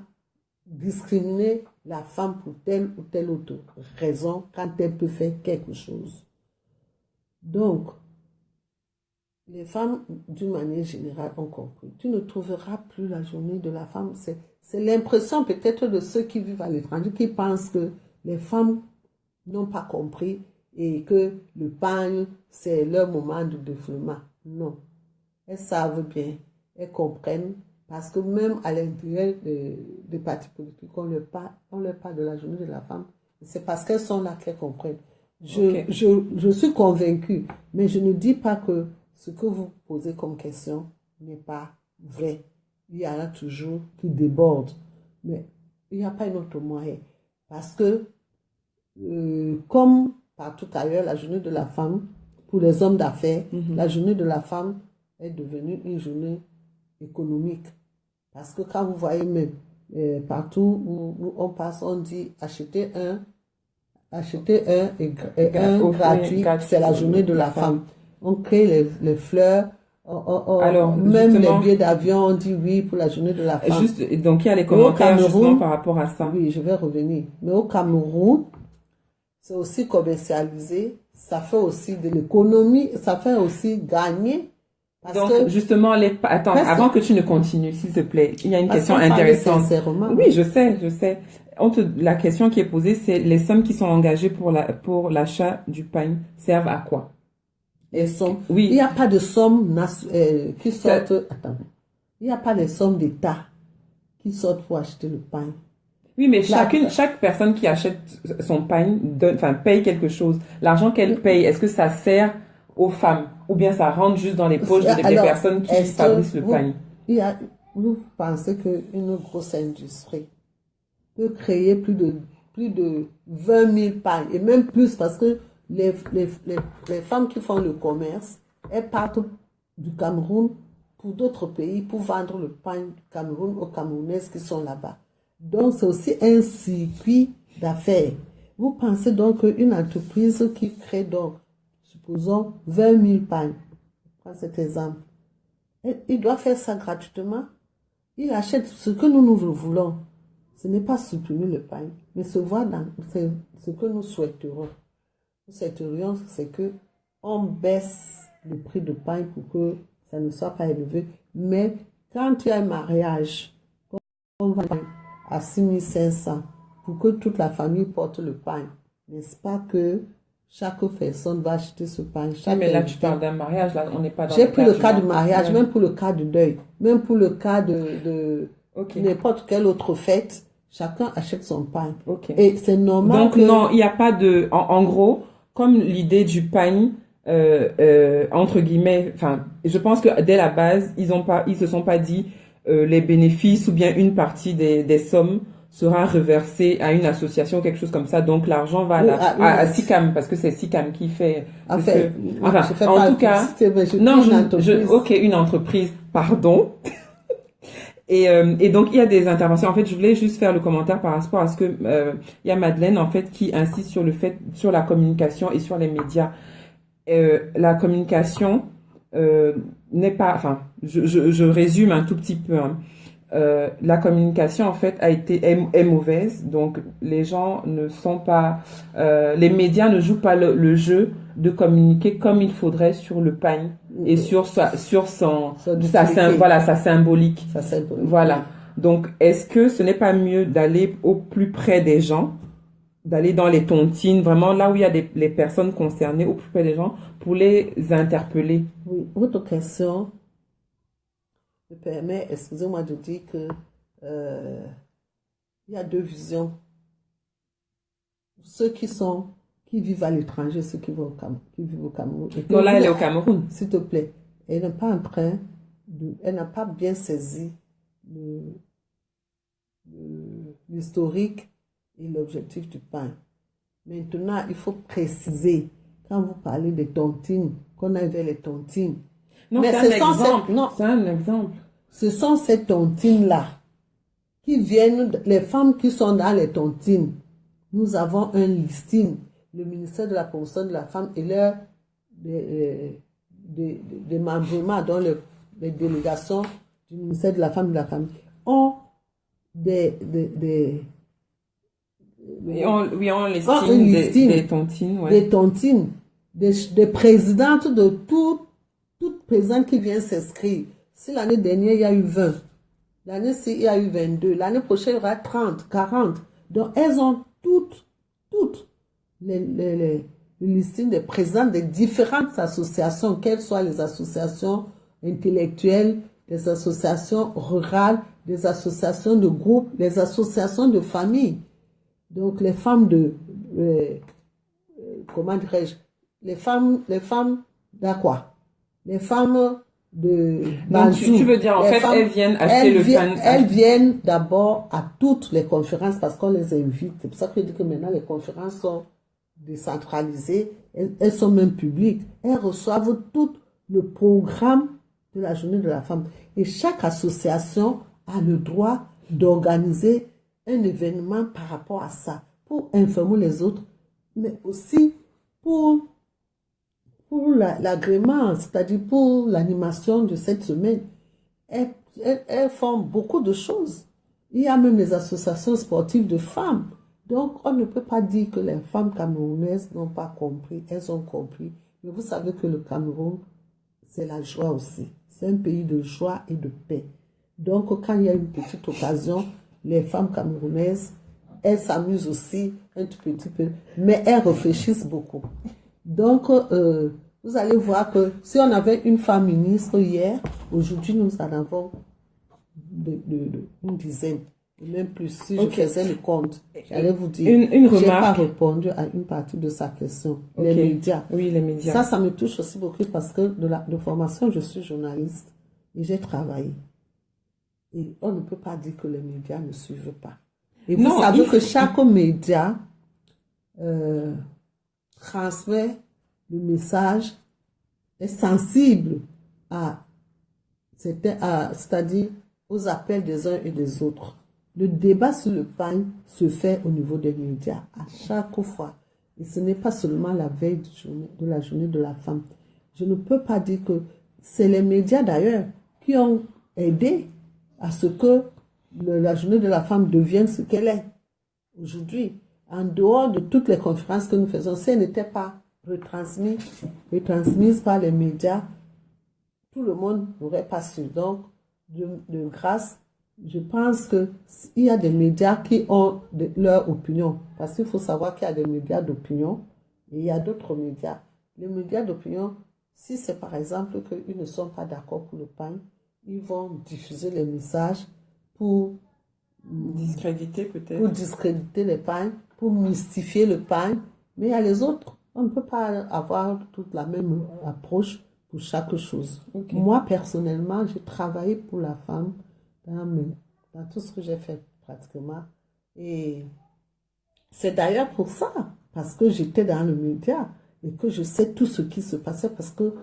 discriminer la femme pour telle ou telle autre raison quand elle peut faire quelque chose. Donc, les femmes, d'une manière générale, ont compris. Tu ne trouveras plus la journée de la femme. C'est l'impression peut-être de ceux qui vivent à l'étranger qui pensent que les femmes n'ont pas compris et que le pain, c'est leur moment de défoulement. Non. Elles savent bien, elles comprennent, parce que même à l'intérieur des partis politiques, on leur parle de la journée de la femme. C'est parce qu'elles sont là qu'elles comprennent. Je suis convaincue, mais je ne dis pas que ce que vous posez comme question n'est pas vrai. Il y en a toujours qui débordent, mais il n'y a pas un autre moyen. Parce que, comme partout ailleurs, la journée de la femme, pour les hommes d'affaires, la journée de la femme est devenue une journée économique. Parce que quand vous voyez même partout où on passe, on dit acheter un et un gratuit, c'est la journée de la femme. On crée les fleurs, alors, même les billets d'avion, on dit oui pour la journée de la femme. Donc il y a les commentaires justement par rapport à ça. Oui, je vais revenir. Mais au Cameroun, c'est aussi commercialisé, ça fait aussi de l'économie, ça fait aussi gagner. Donc, justement, attends, avant que tu ne continues, s'il te plaît, il y a une question intéressante. Oui, je sais. La question qui est posée, c'est les sommes qui sont engagées pour l'achat du pain servent à quoi? Oui. Il n'y a pas de sommes qui sortent. Attends. Il n'y a pas de sommes d'État qui sortent pour acheter le pain. Oui, mais chaque personne qui achète son pain paye quelque chose. L'argent qu'elle paye, est-ce que ça sert aux femmes ou bien ça rentre juste dans les poches des personnes qui fabriquent le pain? Vous pensez qu'une grosse industrie peut créer plus de 20 000 pains et même plus parce que les femmes qui font le commerce, elles partent du Cameroun pour d'autres pays pour vendre le pain du Cameroun aux Camerounaises qui sont là-bas. Donc, c'est aussi un circuit d'affaires. Vous pensez donc qu'une entreprise qui crée donc, supposons, 20 000 pains, je prends cet exemple, il doit faire ça gratuitement. Il achète ce que nous voulons. Ce n'est pas supprimer le pain, mais c'est ce que nous souhaiterions. Nous souhaiterions, c'est que on baisse le prix de pain pour que ça ne soit pas élevé. Mais quand il y a un mariage, on va à 6 500 pour que toute la famille porte le pain. N'est-ce pas que chaque personne va acheter ce pain? Mais là, tu parles d'un mariage, là, on n'est pas dans J'ai pris le cas du mariage, même pour le cas du deuil, même pour le cas de n'importe quelle autre fête, chacun achète son pain. Et c'est normal. Donc, non, il n'y a pas de... En gros, comme l'idée du pain, entre guillemets, je pense que dès la base, ils se sont pas dit les bénéfices ou bien une partie des sommes sera reversée à une association, quelque chose comme ça. Donc, l'argent va à SICAM, parce que c'est SICAM qui fait... en tout cas... une entreprise, pardon. Et donc, il y a des interventions. En fait, je voulais juste faire le commentaire par rapport à ce que il y a Madeleine, en fait, qui insiste sur la communication et sur les médias. La communication n'est pas... je résume un tout petit peu. La communication, en fait, est mauvaise. Donc, les gens ne sont pas... les médias ne jouent pas le jeu de communiquer comme il faudrait sur le pain et sur sa symbolique. Voilà. Donc, est-ce que ce n'est pas mieux d'aller au plus près des gens, d'aller dans les tontines, vraiment là où il y a les personnes concernées, au plus près des gens, pour les interpeller. Oui, votre question me permet, excusez-moi de dire que euh, il y a deux visions. Ceux qui vivent à l'étranger, ceux qui vivent au Cameroun. Et que Non, là, elle est vous, au Cameroun. s'il te plaît, elle n'est pas en train elle n'a pas bien saisi l'historique et l'objectif du pain. Maintenant, il faut préciser, quand vous parlez des tontines, qu'on aille vers les tontines. Non, Mais c'est un ce sont exemple. non, C'est un exemple. ce sont ces tontines-là qui viennent, les femmes qui sont dans les tontines. Nous avons un listing, le ministère de la Promotion de la Femme et leur des membrements dans les délégations du ministère de la Femme et de la Famille ont des Oui, on un listine listing des tontines, ouais. des tontines, des présidentes de toute présidente qui vient s'inscrire. Si l'année dernière, il y a eu 20, l'année-ci, il y a eu 22, l'année prochaine, il y aura 30, 40. Donc, elles ont toutes le listing des présidents des différentes associations, quelles soient les associations intellectuelles, les associations rurales, les associations de groupes, les associations de familles. Donc les femmes comment dirais-je, les femmes d'Aqua, les femmes de Donc, Banjou, tu veux dire, en les fait, femmes, elles viennent acheter le pain. elles viennent d'abord à toutes les conférences parce qu'on les invite. C'est pour ça que je dis que maintenant les conférences sont décentralisées, elles sont même publiques. Elles reçoivent tout le programme de la journée de la femme. Et chaque association a le droit d'organiser un événement par rapport à ça, pour informer les autres, mais aussi pour l'agrément, c'est-à-dire pour l'animation de cette semaine. Elles font beaucoup de choses. Il y a même les associations sportives de femmes. Donc, on ne peut pas dire que les femmes camerounaises n'ont pas compris. Elles ont compris. Mais vous savez que le Cameroun, c'est la joie aussi. C'est un pays de joie et de paix. Donc, quand il y a une petite occasion, les femmes camerounaises, elles s'amusent aussi un tout petit peu, mais elles réfléchissent beaucoup. Donc, vous allez voir que si on avait une femme ministre hier, aujourd'hui, nous en avons une dizaine, et même plus. Si je faisais le compte, j'allais vous dire, une je n'ai pas remarque. répondu à une partie de sa question. Ok. Les médias. Oui, les médias. Ça me touche aussi beaucoup parce que de formation, je suis journaliste et j'ai travaillé. Et on ne peut pas dire que les médias ne suivent pas. Et vous Non, savez que chaque média transmet le message, est sensible c'est-à-dire aux appels des uns et des autres. Le débat sur le pain se fait au niveau des médias à chaque fois. Et ce n'est pas seulement la veille de la journée de la femme. Je ne peux pas dire que c'est les médias d'ailleurs qui ont aidé à ce que la journée de la femme devienne ce qu'elle est aujourd'hui. En dehors de toutes les conférences que nous faisons, si elles n'étaient pas retransmises par les médias, tout le monde n'aurait pas su. Donc, de grâce, je pense qu'il y a des médias qui ont leur opinion. Parce qu'il faut savoir qu'il y a des médias d'opinion et il y a d'autres médias. Les médias d'opinion, si c'est par exemple qu'ils ne sont pas d'accord pour le pain, ils vont diffuser les messages pour discréditer peut-être. Pour discréditer les pains, pour mystifier le pain. Mais il y a les autres. On ne peut pas avoir toute la même approche pour chaque chose. Okay. Moi, personnellement, j'ai travaillé pour la femme dans tout ce que j'ai fait pratiquement. Et c'est d'ailleurs pour ça, parce que j'étais dans le média et que je sais tout ce qui se passait, parce que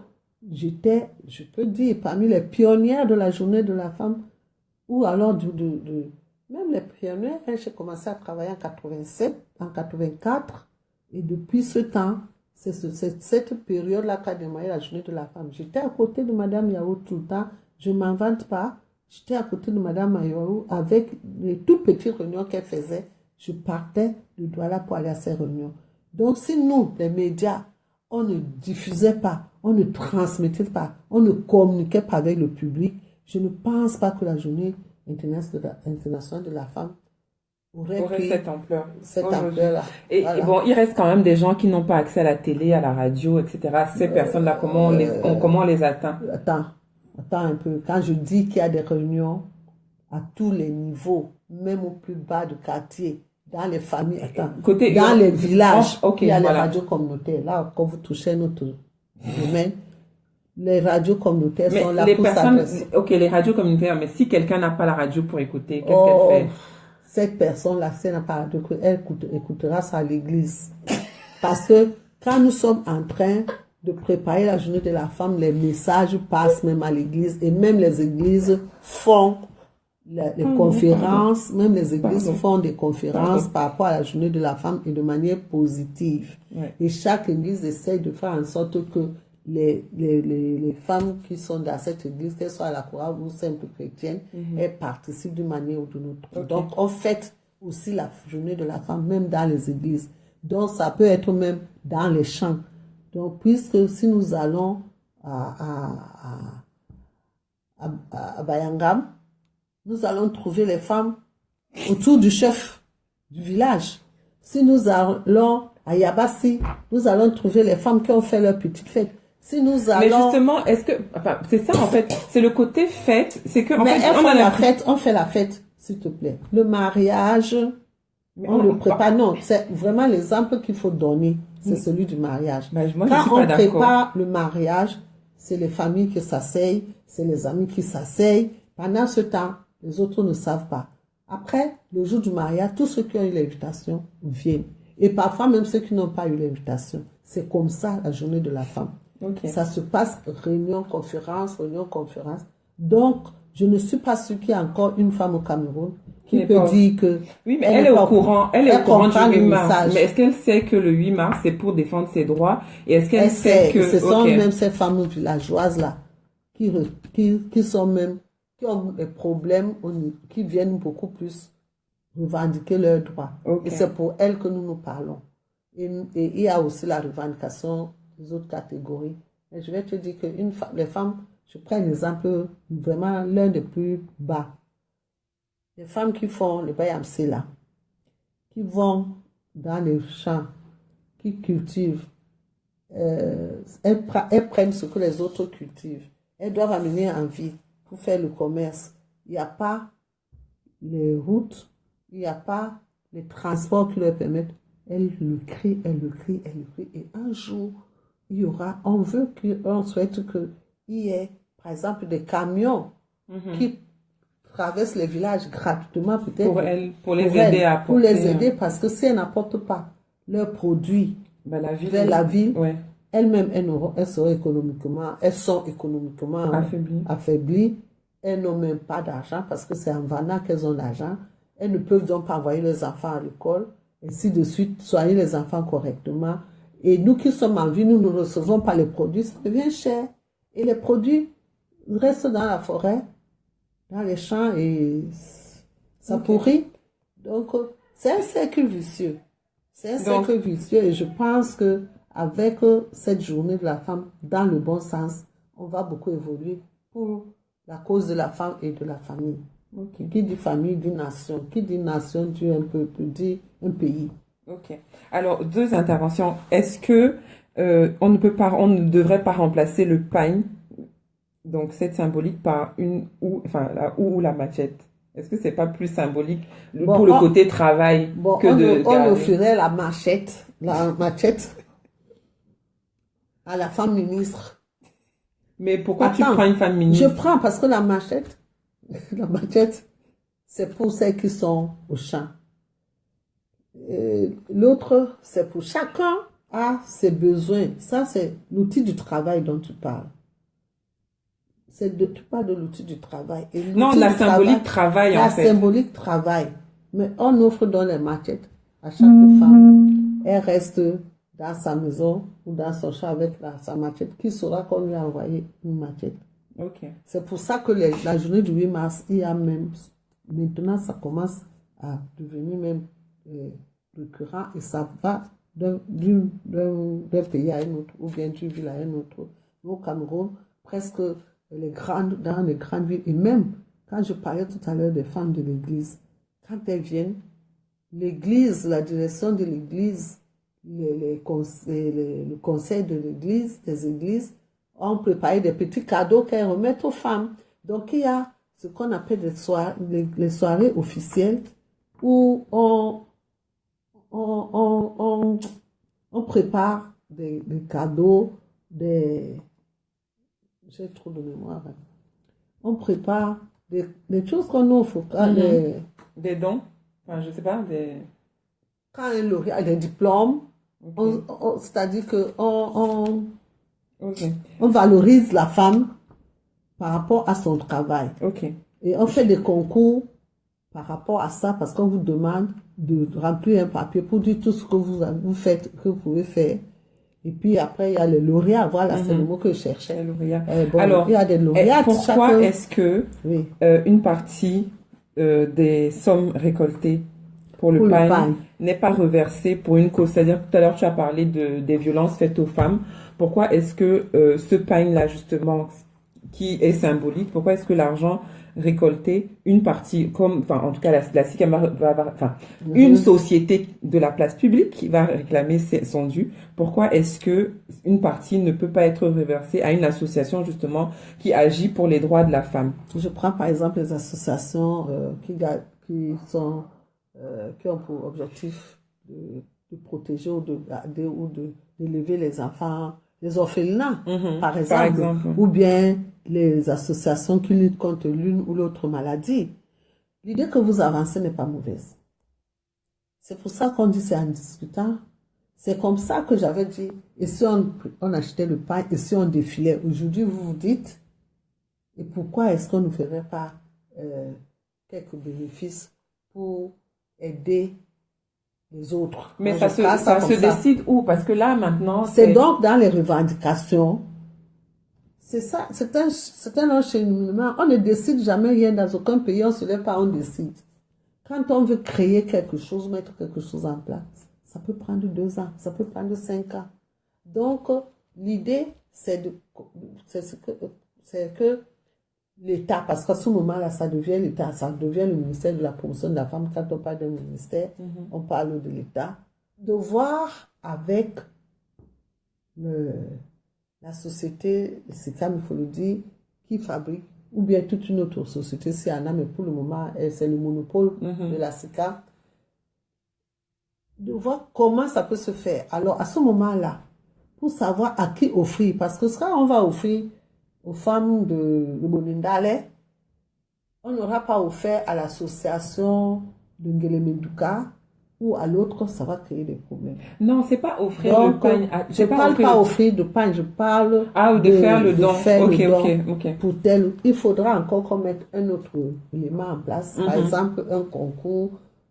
j'étais, je peux dire, parmi les pionnières de la journée de la femme, ou alors même les pionnières. J'ai commencé à travailler en 87, en 84, et depuis ce temps, c'est cette période-là qu'a démarré la journée de la femme. J'étais à côté de Madame Yahou tout le temps, je ne m'en vante pas. J'étais à côté de Madame Yahou avec les toutes petites réunions qu'elle faisait. Je partais de Douala pour aller à ces réunions. Donc, si nous, les médias, on ne diffusait pas, on ne transmettait pas, on ne communiquait pas avec le public, je ne pense pas que la journée internationale de la femme aurait aurait pris cette ampleur cette aujourd'hui. ampleur-là. Et Voilà. bon, il reste quand même des gens qui n'ont pas accès à la télé, à la radio, etc. Ces personnes-là, comment on les atteint? Attends, attends un peu. Quand je dis qu'il y a des réunions à tous les niveaux, même au plus bas du quartier, dans les familles, attends, Côté dans les villages, ok, il y a les voilà. radios communautaires. Là, quand vous touchez notre domaine, les radios communautaires Mais sont là les pour personnes, s'adresser. ok, les radios communautaires, mais si quelqu'un n'a pas la radio pour écouter, qu'est-ce qu'elle Oh, fait? cette personne-là, si elle n'a pas de elle écoutera ça à l'église. Parce que quand nous sommes en train de préparer la journée de la femme, les messages passent même à l'église et même les églises font les conférences, même les églises font des conférences par rapport à la journée de la femme et de manière positive. Ouais. Et chaque église essaie de faire en sorte que les femmes qui sont dans cette église, qu'elles soient à la chorale ou simples chrétiennes, elles participent d'une manière ou d'une autre. Ok. Donc, on fête aussi la journée de la femme, même dans les églises. Donc, ça peut être même dans les champs. Donc, puisque si nous allons à Bayangam, nous allons trouver les femmes autour du chef du village. Si nous allons à Yabassi, nous allons trouver les femmes qui ont fait leur petite fête. Si nous allons... Mais justement, est-ce que, enfin, c'est ça en fait, c'est le côté fête, c'est que en Mais fait, on fait la fête, s'il te plaît. Le mariage, on le prépare. Non, c'est vraiment l'exemple qu'il faut donner, c'est celui du mariage. Moi, je suis Quand pas on d'accord. prépare le mariage, c'est les familles qui s'asseyent, c'est les amis qui s'asseyent. Pendant ce temps, les autres ne savent pas. Après, le jour du mariage, tous ceux qui ont eu l'invitation viennent. Et parfois, même ceux qui n'ont pas eu l'invitation. C'est comme ça la journée de la femme. Ok. Ça se passe réunion, conférence, réunion, conférence. Donc, je ne suis pas sûre qu'il y ait encore une femme au Cameroun qui peut dire que... Oui, mais elle est au courant, elle est au courant du comprend 8 le mars. message. Mais est-ce qu'elle sait que le 8 mars, c'est pour défendre ses droits? Et est-ce qu'elle Elle sait sait, que... ce sont ok. même ces femmes villageoises-là qui sont même, qui ont des problèmes, qui viennent beaucoup plus revendiquer leurs droits. Ok. Et c'est pour elles que nous nous parlons. Et il y a aussi la revendication des autres catégories. Et je vais te dire que les femmes, je prends un exemple vraiment l'un des plus bas. Les femmes qui font le bayamsé là, qui vont dans les champs, qui cultivent, elles prennent ce que les autres cultivent. Elles doivent amener en ville pour faire le commerce. Il n'y a pas les routes, il n'y a pas les transports qui leur permettent. Elles le crient, elles le crient, elles le crient. Et un jour, il y aura, on souhaite qu'il y ait, par exemple, des camions qui traversent les villages gratuitement, peut-être. Pour les aider à Pour apporter. les aider, parce que si elles n'apportent pas leurs produits Ben, la ville, vers la ville, ouais. elles-mêmes, elles sont économiquement affaiblies. Elles n'ont même pas d'argent parce que c'est en vendant qu'elles ont l'argent. Elles ne peuvent donc pas envoyer leurs enfants à l'école, ainsi de suite, soigner les enfants correctement. Et nous qui sommes en ville, nous ne recevons pas les produits, ça devient cher. Et les produits restent dans la forêt, dans les champs, et ça pourrit. Donc, c'est un cercle vicieux. C'est un cercle vicieux, et je pense que avec cette journée de la femme, dans le bon sens, on va beaucoup évoluer pour la cause de la femme et de la famille. Ok. Qui dit famille dit nation. Qui dit nation dit un peuple, dit un pays. Ok. Alors, deux interventions. Est-ce que on ne devrait pas remplacer le pain, donc cette symbolique, par la houe ou la machette? Est-ce que c'est pas plus symbolique pour le côté travail que on offrirait la machette à la femme ministre. Mais pourquoi tu prends une femme ministre? Je prends parce que la machette, c'est pour celles qui sont au champ. L'autre, c'est pour chacun a ses besoins. Ça, c'est l'outil du travail dont tu parles. Tu parles de l'outil du travail. Et non, la symbolique travail, en fait. La symbolique travail. Mais on offre dans les machettes à chaque femme. Elle reste dans sa maison ou dans son champ avec sa machette. Qui saura qu'on lui a envoyé une machette? Ok. C'est pour ça que la journée du 8 mars, il y a même... Maintenant, ça commence à devenir même récurrent et ça va d'un pays à un autre ou bien d'une ville à un autre. Nous, au Cameroun, presque dans les grandes villes, et même quand je parlais tout à l'heure des femmes de l'église, quand elles viennent, l'église, la direction de l'église, le conseil de l'église, des églises, ont préparé des petits cadeaux qu'elles remettent aux femmes. Donc, il y a ce qu'on appelle les soirées officielles où on prépare des cadeaux, j'ai trop de mémoire. On prépare des choses qu'on offre. Des dons, enfin, je sais pas, Quand un lauréat a des diplômes, okay. C'est-à-dire qu'on Okay. on valorise la femme par rapport à son travail. Okay. Et on fait des concours par rapport à ça parce qu'on vous demande de remplir un papier pour dire tout ce que vous faites, que vous pouvez faire. Et puis après, il y a les lauréats. Voilà, c'est le mot que je cherchais. Les lauréats. Bon, alors, il y a des lauréats. Pourquoi est-ce que une partie des sommes récoltées pour le pain n'est pas reversée pour une cause? C'est-à-dire, tout à l'heure, tu as parlé des violences faites aux femmes. Pourquoi est-ce que ce pain-là, justement, qui est symbolique, pourquoi est-ce que l'argent récolté, une partie, enfin, en tout cas, la SICAM une société de la place publique qui va réclamer son dû, pourquoi est-ce que une partie ne peut pas être reversée à une association, justement, qui agit pour les droits de la femme? Je prends, par exemple, les associations qui ont pour objectif de protéger ou de garder ou d'élever les enfants, les orphelinats, par exemple, ou bien les associations qui luttent contre l'une ou l'autre maladie. L'idée que vous avancez n'est pas mauvaise. C'est pour ça qu'on dit c'est en discutant. C'est comme ça que j'avais dit, et si on achetait le pain, et si on défilait, aujourd'hui vous vous dites, et pourquoi est-ce qu'on ne ferait pas quelques bénéfices pour aider les autres? Mais ça se décide où? Parce que là, maintenant... C'est donc dans les revendications. C'est ça, c'est un enchaînement. On ne décide jamais rien dans aucun pays, on ne se lève pas, on décide. Quand on veut créer quelque chose, mettre quelque chose en place, ça peut prendre 2 ans, ça peut prendre 5 ans. Donc, l'idée, c'est que l'État, parce qu'à ce moment-là, ça devient l'État, ça devient le ministère de la promotion de la femme. Quand on parle d'un ministère, on parle de l'État. De voir avec la société, c'est comme il faut le dire, qui fabrique, ou bien toute une autre société, s'il y en a, mais pour le moment, c'est le monopole de la SICA, de voir comment ça peut se faire. Alors, à ce moment-là, pour savoir à qui offrir, parce que ça, on va offrir aux femmes de Bonindale, on n'aura pas offert à l'association de Ngelemeduka, ou à l'autre, ça va créer des problèmes. Non, c'est pas offrir le pain. Je ne parle pas offrir de pain, je parle de faire le don. Ok. Pour tel, il faudra encore qu'on mette un autre élément en place. Par exemple, un concours,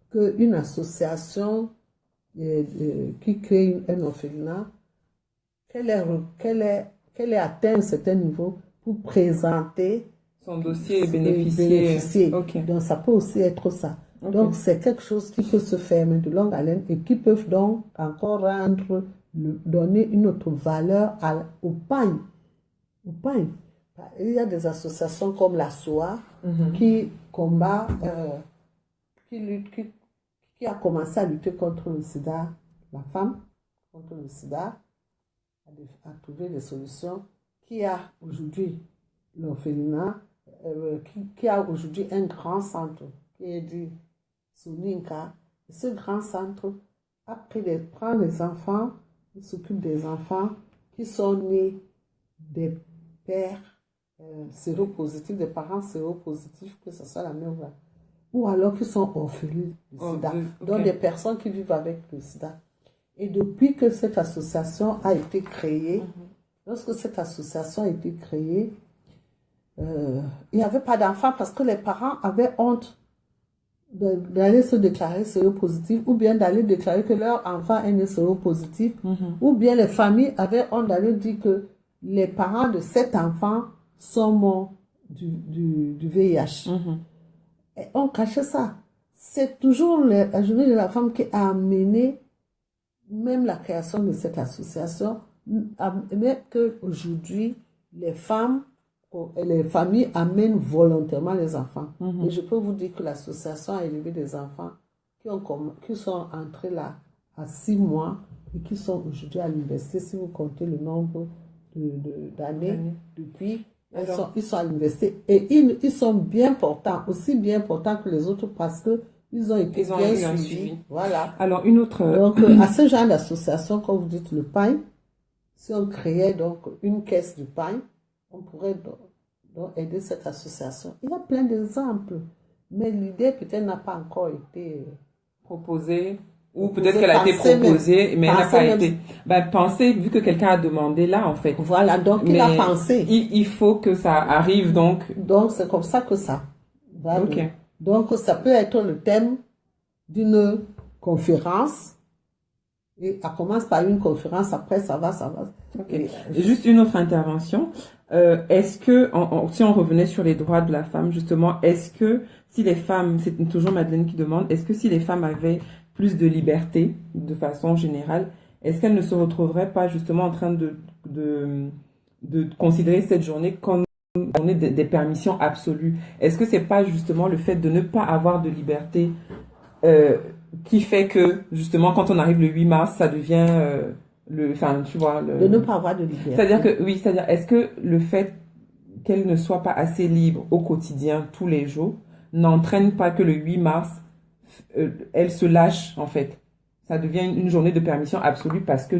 qu'une association qui crée un orphelinat, qu'elle ait atteint un certain niveau pour présenter son dossier et bénéficier. Okay. Donc, ça peut aussi être ça. Okay. Donc, c'est quelque chose qui peut se faire, mais de longue haleine, et qui peuvent donc encore donner une autre valeur au pain. Il y a des associations comme la SOA qui combat, qui a commencé à lutter contre le sida, la femme, contre le sida, à trouver des solutions, qui a aujourd'hui l'orphelinat, qui a aujourd'hui un grand centre qui est dit Soninka. Ce grand centre prend les enfants, il s'occupe des enfants qui sont nés des pères séropositifs, des parents séropositifs, que ce soit la mère ou alors qui sont orphelins du sida. Donc des personnes qui vivent avec le sida. Et depuis que cette association a été créée, lorsque cette association a été créée, il n'y avait pas d'enfants parce que les parents avaient honte d'aller se déclarer séropositif, ou bien d'aller déclarer que leur enfant est né séropositif, ou bien les familles avaient honte d'aller dire que les parents de cet enfant sont morts du VIH. Et on cachait ça. C'est toujours la journée de la femme qui a amené même la création de cette association, mais qu'aujourd'hui, les familles amènent volontairement les enfants. Et je peux vous dire que l'association a élevé des enfants qui sont entrés là à 6 mois et qui sont aujourd'hui à l'université, si vous comptez le nombre d'années depuis, ils sont à l'université et ils sont bien portants, aussi bien portants que les autres parce que ils ont été bien suivis. Voilà. Alors, une autre... Donc, à ce genre d'association, comme vous dites, le pain, si on créait donc une caisse du pain, on pourrait donc aider cette association. Il y a plein d'exemples, mais l'idée peut-être n'a pas encore été proposée, ou peut-être qu'elle a été proposée, mais elle n'a pas été... pensez, vu que quelqu'un a demandé là, en fait. Voilà, donc il a pensé. Il faut que ça arrive, donc... Donc, c'est comme ça que ça va. Ok. Donc, ça peut être le thème d'une conférence. Et ça commence par une conférence, après ça va. Okay. Juste une autre intervention. Est-ce que, si on revenait sur les droits de la femme, justement, est-ce que si les femmes, c'est toujours Madeleine qui demande, est-ce que si les femmes avaient plus de liberté, de façon générale, est-ce qu'elles ne se retrouveraient pas justement en train de considérer cette journée comme une journée des permissions absolues? Est-ce que c'est pas justement le fait de ne pas avoir de liberté qui fait que, justement, quand on arrive le 8 mars, ça devient tu vois... De ne pas avoir de liberté. C'est-à-dire que, oui, c'est-à-dire, est-ce que le fait qu'elle ne soit pas assez libre au quotidien, tous les jours, n'entraîne pas que le 8 mars, elle se lâche, en fait? Ça devient une journée de permission absolue parce que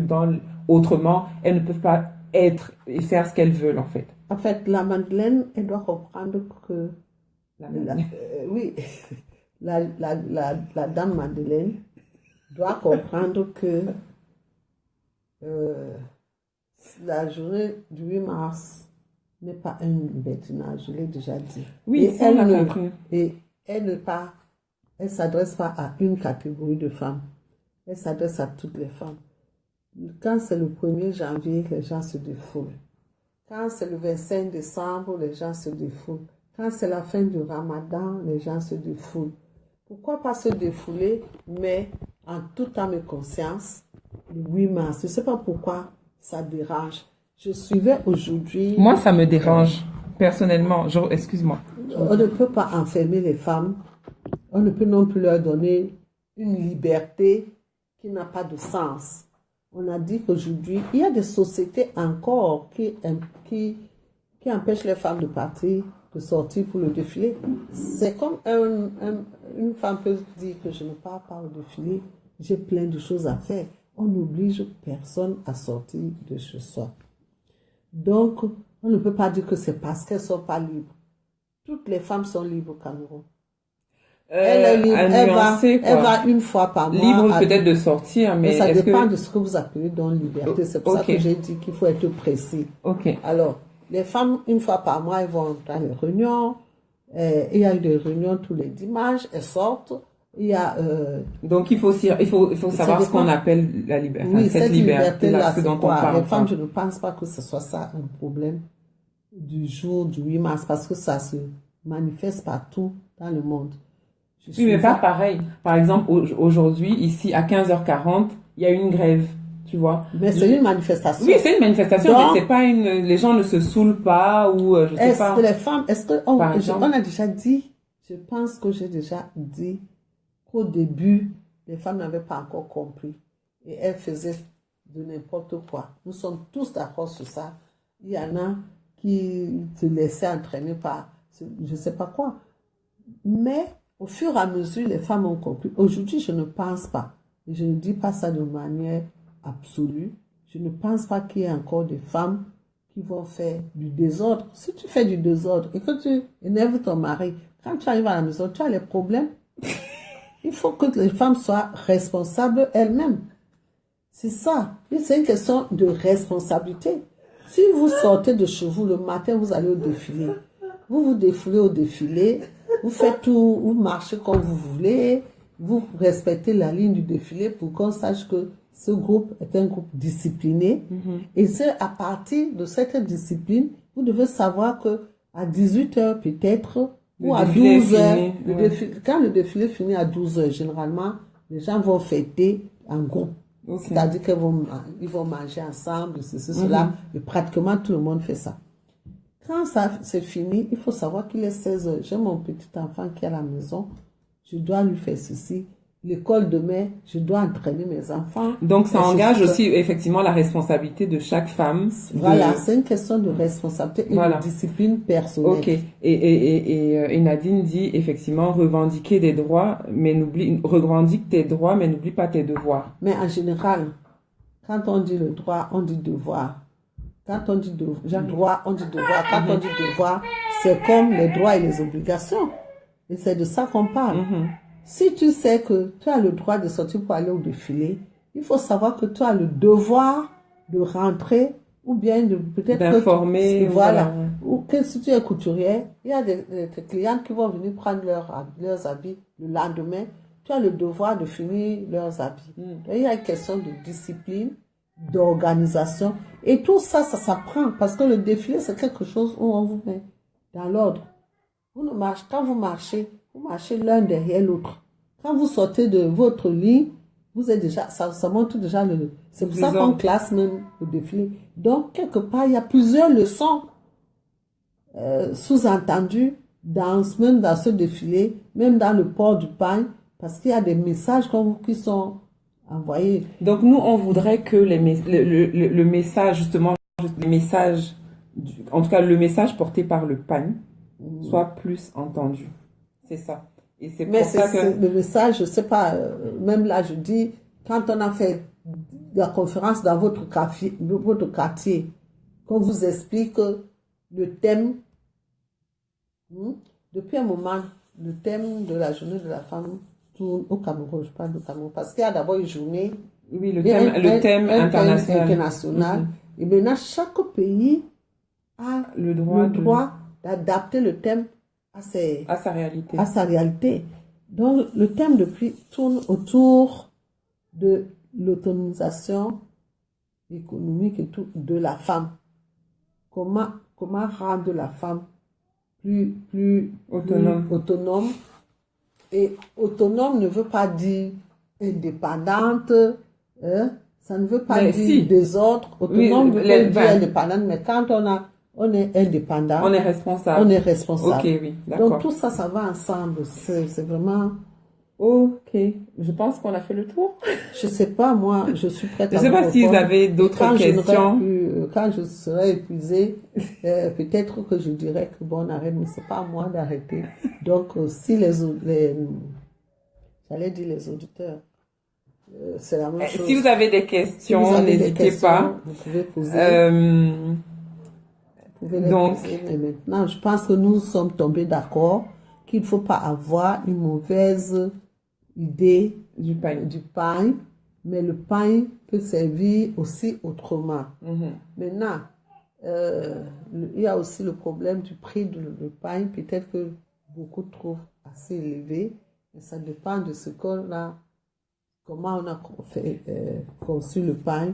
autrement, elles ne peuvent pas être et faire ce qu'elles veulent, en fait. En fait, la Madeleine, elle doit comprendre que... oui... La dame Madeleine doit comprendre que la journée du 8 mars n'est pas un libertinage, je l'ai déjà dit. Oui, et elle ne s'adresse pas à une catégorie de femmes, elle s'adresse à toutes les femmes. Quand c'est le 1er janvier, les gens se défoulent. Quand c'est le 25 décembre, les gens se défoulent. Quand c'est la fin du Ramadan, les gens se défoulent. Pourquoi pas se défouler, mais en toute âme et conscience, le 8 mars. Je ne sais pas pourquoi ça dérange. Je suivais aujourd'hui... Moi, ça me dérange, personnellement. Excuse-moi. On ne peut pas enfermer les femmes. On ne peut non plus leur donner une liberté qui n'a pas de sens. On a dit qu'aujourd'hui, il y a des sociétés encore qui empêchent les femmes de partir, de sortir pour le défilé. C'est comme une femme peut dire que je ne pars pas au défilé, j'ai plein de choses à faire. On n'oblige personne à sortir de chez soi. Donc, on ne peut pas dire que c'est parce qu'elles ne sont pas libres. Toutes les femmes sont libres au Cameroun. Elle est libre, elle va une fois par mois. Libre peut-être de sortir, mais ça dépend de ce que vous appelez donc liberté. C'est pour ça que j'ai dit qu'il faut être précis. Ok. Alors, les femmes, une fois par mois, elles vont dans les réunions. Il y a eu des réunions tous les dimanches. Elles sortent. Il y a... Donc, il faut savoir ce qu'on appelle la liberté. Oui, cette liberté-là, c'est quoi? Les femmes, je ne pense pas que ce soit ça un problème du jour du 8 mars, parce que ça se manifeste partout dans le monde. Oui, mais pas pareil. Par exemple, aujourd'hui, ici, à 15h40, il y a une grève. Tu vois. Mais c'est une manifestation. Oui, c'est une manifestation, mais c'est pas les gens ne se saoulent pas ou je sais pas. On a déjà dit, je pense que j'ai déjà dit qu'au début, les femmes n'avaient pas encore compris et elles faisaient de n'importe quoi. Nous sommes tous d'accord sur ça. Il y en a qui se laissaient entraîner par je sais pas quoi. Mais au fur et à mesure, les femmes ont compris. Aujourd'hui, je ne pense pas, et je ne dis pas ça de manière absolue, je ne pense pas qu'il y ait encore des femmes qui vont faire du désordre. Si tu fais du désordre et que tu énerves ton mari, quand tu arrives à la maison, tu as les problèmes. Il faut que les femmes soient responsables elles-mêmes. C'est ça. C'est une question de responsabilité. Si vous sortez de chez vous le matin, vous allez au défilé. Vous vous défoulez au défilé, vous faites tout, vous marchez comme vous voulez, vous respectez la ligne du défilé pour qu'on sache que ce groupe est un groupe discipliné. Et c'est à partir de cette discipline, vous devez savoir que à 18h peut-être, ou à 12h, quand le défilé finit à 12h, généralement, les gens vont fêter en groupe. Okay. C'est-à-dire qu'ils vont manger ensemble, ceci, cela, et pratiquement tout le monde fait ça. Quand ça c'est fini, il faut savoir qu'il est 16h. J'ai mon petit enfant qui est à la maison, je dois lui faire ceci. l'école demain, je dois entraîner mes enfants. Donc, ça Et engage ceci, aussi effectivement la responsabilité de chaque femme. voilà, c'est une question de responsabilité et Voilà. de discipline personnelle. Ok. Et Nadine dit effectivement revendiquer des droits, mais revendique tes droits, mais n'oublie pas tes devoirs. Mais en général, quand on dit le droit, on dit devoir. Quand on dit droit, on dit devoir. Quand on dit devoir, c'est comme les droits et les obligations. Et c'est de ça qu'on parle. Si tu sais que tu as le droit de sortir pour aller au défilé, il faut savoir que tu as le devoir de rentrer ou bien de peut-être d'informer. Voilà. Ou que si tu es couturière, il y a des clientes qui vont venir prendre leurs habits le lendemain. Tu as le devoir de finir leurs habits. Il y a une question de discipline, d'organisation. Et tout ça, ça s'apprend. Parce que le défilé, c'est quelque chose où on vous met dans l'ordre. Quand vous marchez l'un derrière l'autre. Quand vous sortez de votre lit, vous êtes déjà, ça montre déjà c'est pour ça qu'on classe même le défilé. Donc, quelque part, il y a plusieurs leçons sous-entendues même dans ce défilé, même dans le port du pain, parce qu'il y a des messages qui sont envoyés. Donc, nous, on voudrait que le message, justement, les messages, en tout cas, le message porté par le pain soit plus entendu. C'est ça. Et c'est Mais pour ça que le message, je sais pas, même là, je dis, quand on a fait la conférence dans votre quartier, qu'on vous explique le thème, depuis un moment, le thème de la journée de la femme tourne au Cameroun, je parle du Cameroun, parce qu'il y a d'abord une journée, oui, le thème international. Et maintenant, chaque pays a le droit d'adapter le thème à sa réalité. Donc, le thème depuis tourne autour de l'autonomisation économique et tout de la femme. Comment rendre la femme plus autonome. Et autonome ne veut pas dire indépendante, ça ne veut pas dire désordre. Autonome veut dire indépendante, mais quand on est indépendant. On est responsable. Ok, oui, d'accord. Donc tout ça, ça va ensemble. C'est vraiment... Ok. Je pense qu'on a fait le tour. Je sais pas, moi, je suis prête à Je sais pas si vous avez d'autres questions. Quand je serai épuisée, peut-être que je dirais que bon, on arrête, mais c'est pas à moi d'arrêter. Donc, si j'allais dire les auditeurs, c'est la même chose. Si vous avez des questions, n'hésitez pas. Vous pouvez poser. Donc, mais maintenant, je pense que nous sommes tombés d'accord qu'il ne faut pas avoir une mauvaise idée du pain, mais le pain peut servir aussi autrement. Maintenant, il y a aussi le problème du prix du pain. Peut-être que beaucoup trouvent assez élevé, mais ça dépend de ce qu'on a, comment on a conçu le pain.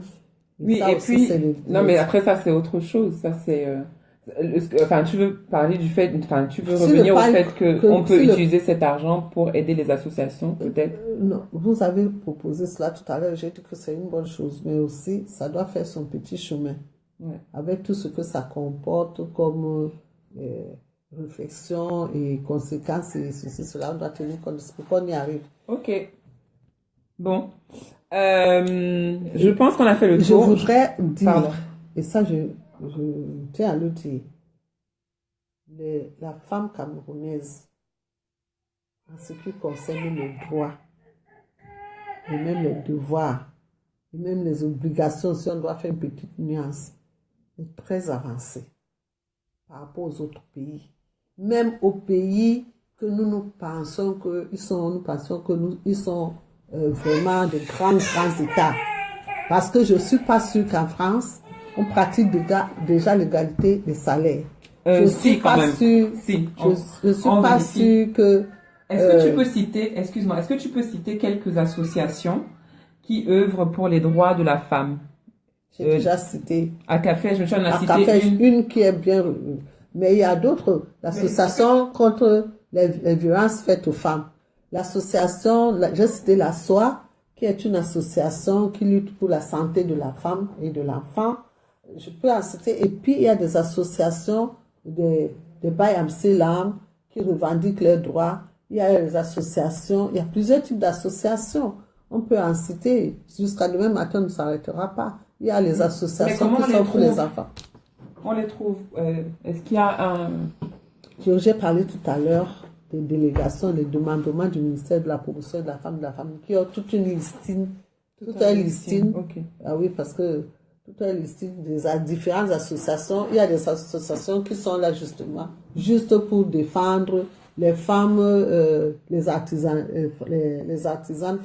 Oui, et puis, non, mais après ça, c'est autre chose. Ça, c'est... Enfin, tu veux parler du fait, enfin, tu veux revenir au fait qu'on peut utiliser cet argent pour aider les associations, peut-être? Non, vous avez proposé cela tout à l'heure, j'ai dit que c'est une bonne chose, mais aussi, ça doit faire son petit chemin. Ouais. Avec tout ce que ça comporte comme réflexion et conséquences et ceci, cela, on doit tenir compte pour qu'on y arrive. Ok. Bon. Je pense qu'on a fait le tour. Je voudrais dire, et ça, je tiens à le dire, la femme camerounaise, en ce qui concerne les droits, et même les devoirs, et même les obligations, si on doit faire une petite nuance, est très avancée par rapport aux autres pays. Même aux pays que nous pensons qu'ils sont vraiment de grands États. Parce que je ne suis pas sûre qu'en France, on pratique déjà l'égalité des salaires. Je ne suis pas sûre. Je ne suis pas sûre que... Est-ce que tu peux citer, excuse-moi, est-ce que tu peux citer quelques associations qui œuvrent pour les droits de la femme? J'ai déjà cité. À Café, je me suis en a cité une qui est bien... Mais il y a d'autres. L'association contre les violences faites aux femmes. L'association, j'ai cité la SOA, qui est une association qui lutte pour la santé de la femme et de l'enfant. Je peux en citer. Et puis, il y a des associations des Bayamsi Lam qui revendiquent leurs droits. il y a les associations, il y a plusieurs types d'associations. On peut en citer, jusqu'à demain matin, on ne s'arrêtera pas. Il y a les associations qui sont pour les enfants. On les trouve. Est-ce qu'il y a un... J'ai parlé tout à l'heure des délégations, des demandements du ministère de la promotion de la femme et de la famille, qui ont toute une listine. Toute une listine. Okay. Ah oui, parce que toute une listine des différentes associations. Il y a des associations qui sont là justement, juste pour défendre les femmes, les artisans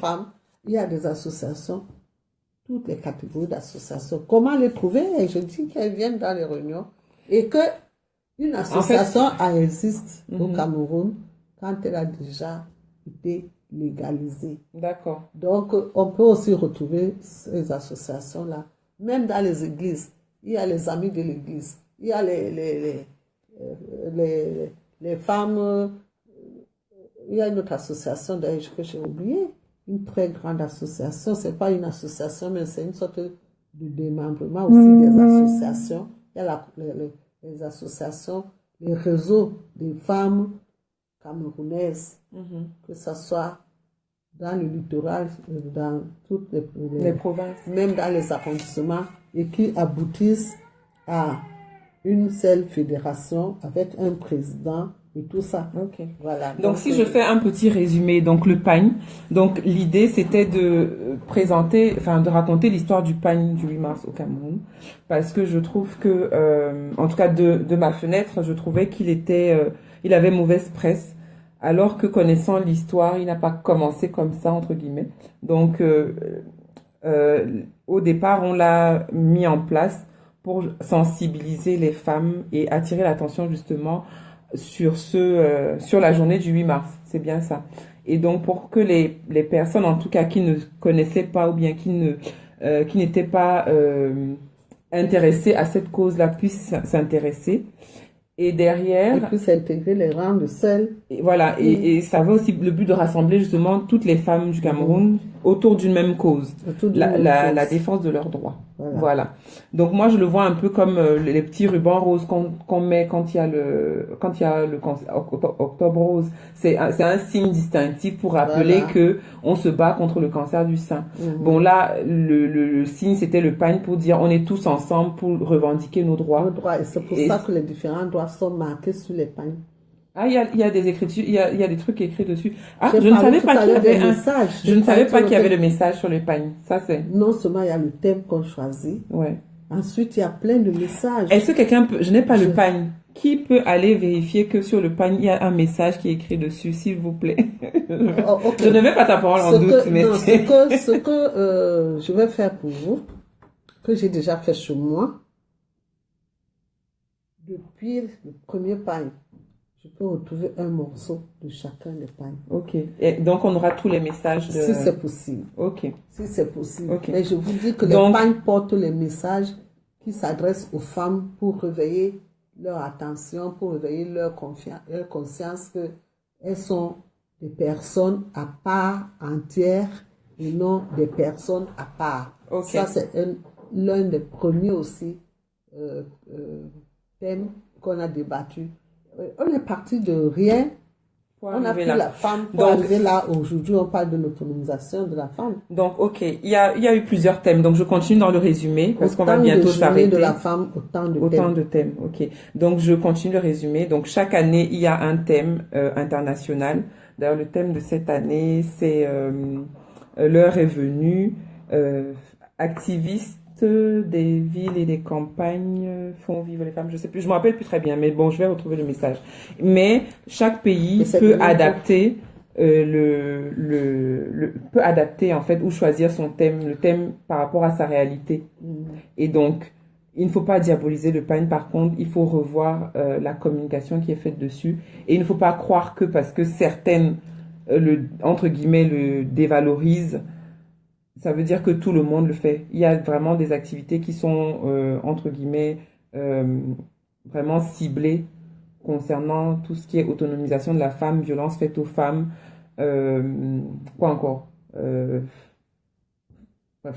femmes. Il y a des associations, toutes les catégories d'associations. Comment les trouver? Et je dis qu'elles viennent dans les réunions et que une association existe au Cameroun quand elle a déjà été légalisée. D'accord. Donc, on peut aussi retrouver ces associations-là, même dans les églises. Il y a les amis de l'église, il y a les femmes, il y a une autre association d'ailleurs que j'ai oublié, une très grande association. C'est pas une association, mais c'est une sorte de démembrement aussi des associations. Il y a les associations, les réseaux des femmes camerounaises, que ce soit dans le littoral, dans toutes les provinces, même dans les arrondissements, et qui aboutissent à une seule fédération avec un président et tout ça. Okay. Voilà. Donc si je fais un petit résumé, donc le pagne, donc l'idée c'était de présenter, enfin de raconter l'histoire du pagne du 8 mars au Cameroun, parce que je trouve que, en tout cas de ma fenêtre, je trouvais qu'il avait mauvaise presse, alors que connaissant l'histoire, il n'a pas commencé comme ça entre guillemets. Donc au départ, on l'a mis en place pour sensibiliser les femmes et attirer l'attention justement sur la journée du 8 mars. C'est bien ça. Et donc, pour que les personnes, en tout cas, qui ne connaissaient pas ou bien qui n'étaient pas intéressées à cette cause-là puissent s'intéresser. Et derrière... Et puis s'intégrer les rangs de celles. Et voilà. Et ça avait aussi le but de rassembler justement toutes les femmes du Cameroun autour d'une même cause. La défense de leurs droits. Voilà. Donc moi je le vois un peu comme les petits rubans roses qu'on met quand il y a le octobre rose. C'est un signe distinctif pour rappeler que on se bat contre le cancer du sein. Bon là le signe c'était le pagne pour dire on est tous ensemble pour revendiquer nos droits. Et c'est pour ça que les différents droits sont marqués sur les pagnes. Ah, il y a des écritures, il y a des trucs écrits dessus. Ah, je ne savais pas qu'il y avait je ne savais pas qu'il y avait le message sur les pagnes. Ça, c'est... Non seulement il y a le thème qu'on choisit. Ouais. Ensuite, il y a plein de messages. Est-ce que quelqu'un peut, je n'ai pas le pagne. Qui peut aller vérifier que sur le pagne, il y a un message qui est écrit dessus, s'il vous plaît? Okay. Je ne mets pas ta parole en doute, mais non, ce que je vais faire pour vous, que j'ai déjà fait chez moi, depuis le premier pagne, je peux retrouver un morceau de chacun des pagnes. Ok. Et donc, on aura tous les messages Si c'est possible. Ok. Si c'est possible. Okay. Mais je vous dis que les pagnes portent les messages qui s'adressent aux femmes pour réveiller leur attention, pour réveiller leur conscience qu'elles sont des personnes à part entière et non des personnes à part. Okay. Ça, c'est l'un des premiers aussi thèmes qu'on a débattu. On est parti de rien. On a pris la femme pour arriver là. Aujourd'hui, on parle de l'autonomisation de la femme. Donc, ok. Il y a eu plusieurs thèmes. Donc, je continue dans le résumé parce qu'on va bientôt s'arrêter. De la femme, autant de thèmes. Ok. Donc, je continue le résumé. Donc, chaque année, il y a un thème international. D'ailleurs, le thème de cette année, c'est l'heure est venue. Activistes des villes et des campagnes font vivre les femmes. Je sais plus, je me rappelle plus très bien, mais bon, je vais retrouver le message. Mais chaque pays peut adapter peut adapter en fait ou choisir son thème, le thème par rapport à sa réalité. Et donc, il ne faut pas diaboliser le pagne. Par contre, il faut revoir la communication qui est faite dessus. Et il ne faut pas croire que parce que certaines entre guillemets le dévalorisent, ça veut dire que tout le monde le fait. Il y a vraiment des activités qui sont, entre guillemets, vraiment ciblées concernant tout ce qui est autonomisation de la femme, violence faite aux femmes, quoi encore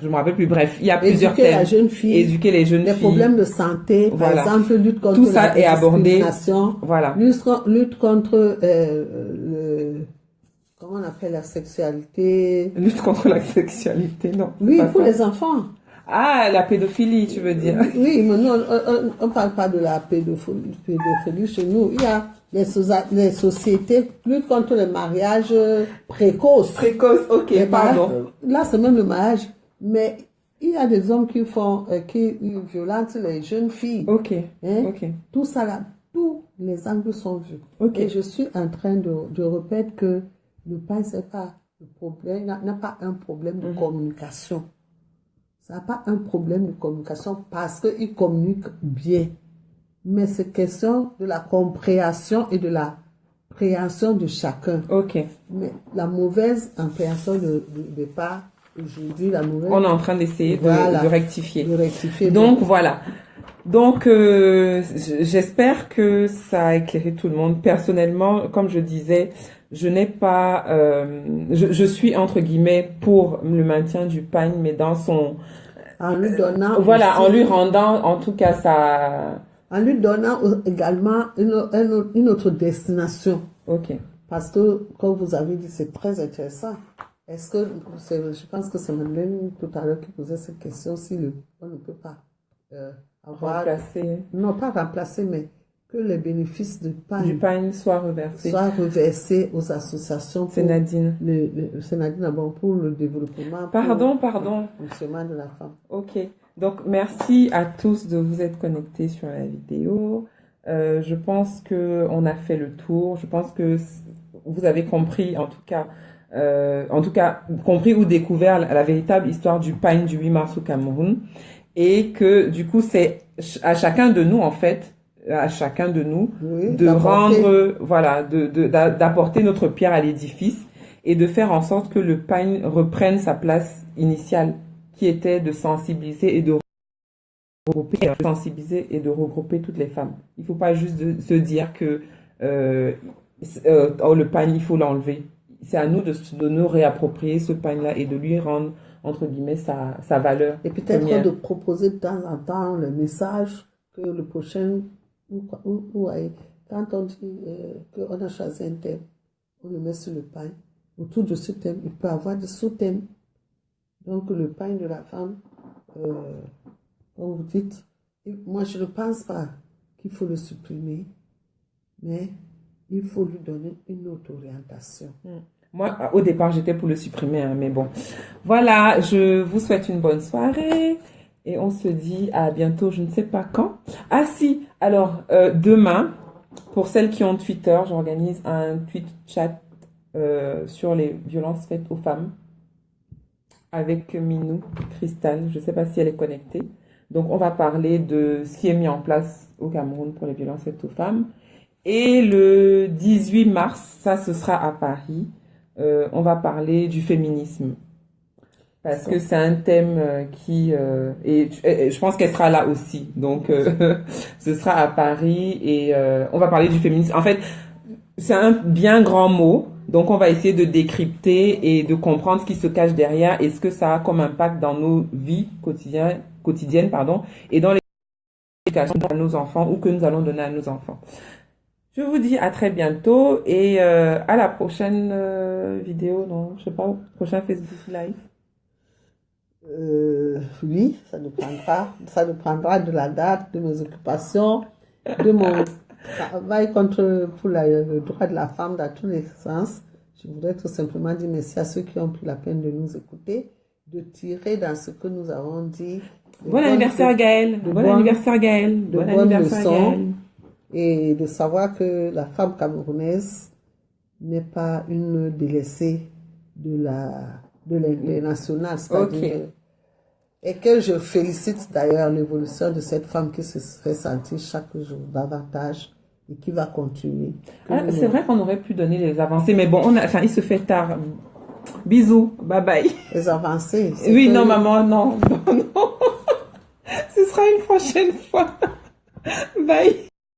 je me rappelle plus. Bref, il y a plusieurs thèmes. Éduquer les jeunes filles. Les problèmes de santé, par exemple, lutte contre tout ça est abordé. Voilà. Lutte contre comment on appelle la sexualité? Lutte contre la sexualité, non. c'est Oui, pas pour ça. les enfants. Ah, la pédophilie, tu veux dire. Oui, mais non, on parle pas de la pédophilie chez nous. Il y a les sociétés qui luttent contre le mariage précoce. Précoce, ok, Mais pardon. là, c'est même le mariage. Mais il y a des hommes qui violentent les jeunes filles. Ok, Hein? ok. Tout ça là, tous les angles sont vus. Ok. Et je suis en train de répéter que le pain, c'est pas le problème, n'a pas un problème de communication. Ça n'a pas un problème de communication parce qu'il communique bien. Mais c'est question de la compréhension et de la préhension de chacun. Ok. Mais la mauvaise compréhension de départ, aujourd'hui, la mauvaise... On est en train d'essayer Voilà. de rectifier. de rectifier. Donc voilà. Donc j'espère que ça a éclairé tout le monde. Personnellement, comme je disais, je n'ai pas, je suis entre guillemets pour le maintien du pain, mais dans son, En lui donnant voilà, aussi- en lui rendant en tout cas ça. en lui donnant également une autre destination. Ok. Parce que, comme vous avez dit, c'est très intéressant. Est-ce que, je pense que c'est Madeleine tout à l'heure qui posait cette question, si on ne peut pas avoir, Remplacer non pas remplacer, mais que les bénéfices du pain pain soit reversé. soient reversés aux associations pour C'est Nadine. c'est Nadine d'abord pour le développement, Pardon. le fonctionnement de la femme. Ok. Donc, merci à tous de vous être connectés sur la vidéo. Je pense que on a fait le tour. Je pense que vous avez compris, en tout cas, compris ou découvert la véritable histoire du pain du 8 mars au Cameroun. Et que, du coup, c'est à chacun de nous, en fait, à chacun de nous, Oui, de d'apporter- rendre, voilà, d'apporter notre pierre à l'édifice et de faire en sorte que le pain reprenne sa place initiale, qui était de sensibiliser et de regrouper toutes les femmes. Il faut pas juste se dire que oh, le pain, il faut l'enlever. C'est à nous de nous réapproprier ce pain-là et de lui rendre, entre guillemets, sa valeur Et peut-être première. de proposer de temps en temps le message que le prochain, quand on dit qu'on a choisi un thème, on le met sur le pain. Autour de ce thème, il peut y avoir des sous-thèmes. Donc le pain de la femme, comme vous dites, moi je ne pense pas qu'il faut le supprimer, mais il faut lui donner une autre orientation. Moi, au départ, j'étais pour le supprimer, hein, mais bon. Voilà, je vous souhaite une bonne soirée et on se dit à bientôt, je ne sais pas quand. Ah si, alors demain, pour celles qui ont Twitter, j'organise un tweet chat sur les violences faites aux femmes avec Minou Cristal. Je ne sais pas si elle est connectée. Donc, on va parler de ce qui est mis en place au Cameroun pour les violences faites aux femmes. Et le 18 mars, ça, ce sera à Paris. On va parler du féminisme. Parce que c'est un thème qui... et je pense qu'elle sera là aussi. Donc, ce sera à Paris et on va parler du féminisme. En fait, c'est un bien grand mot. Donc, on va essayer de décrypter et de comprendre ce qui se cache derrière et ce que ça a comme impact dans nos vies quotidiennes, et dans l'éducation de nos enfants ou que nous allons donner à nos enfants. Je vous dis à très bientôt et à la prochaine vidéo, non, je sais pas, prochain Facebook Live. Oui, ça dépendra de la date, de mes occupations, de mon travail pour le droit de la femme dans tous les sens. Je voudrais tout simplement dire merci à ceux qui ont pris la peine de nous écouter, de tirer dans ce que nous avons dit. Bon anniversaire Gaël. Bon anniversaire Gaël. De bonnes leçons et de savoir que la femme camerounaise n'est pas une délaissée de l'international. C'est-à-dire, et que je félicite d'ailleurs l'évolution de cette femme qui se fait sentir chaque jour davantage et qui va continuer. C'est vrai qu'on aurait pu donner les avancées, mais bon, il se fait tard. Bisous, bye bye. Les avancées. Oui, non, maman, non. Ce sera une prochaine fois. Bye.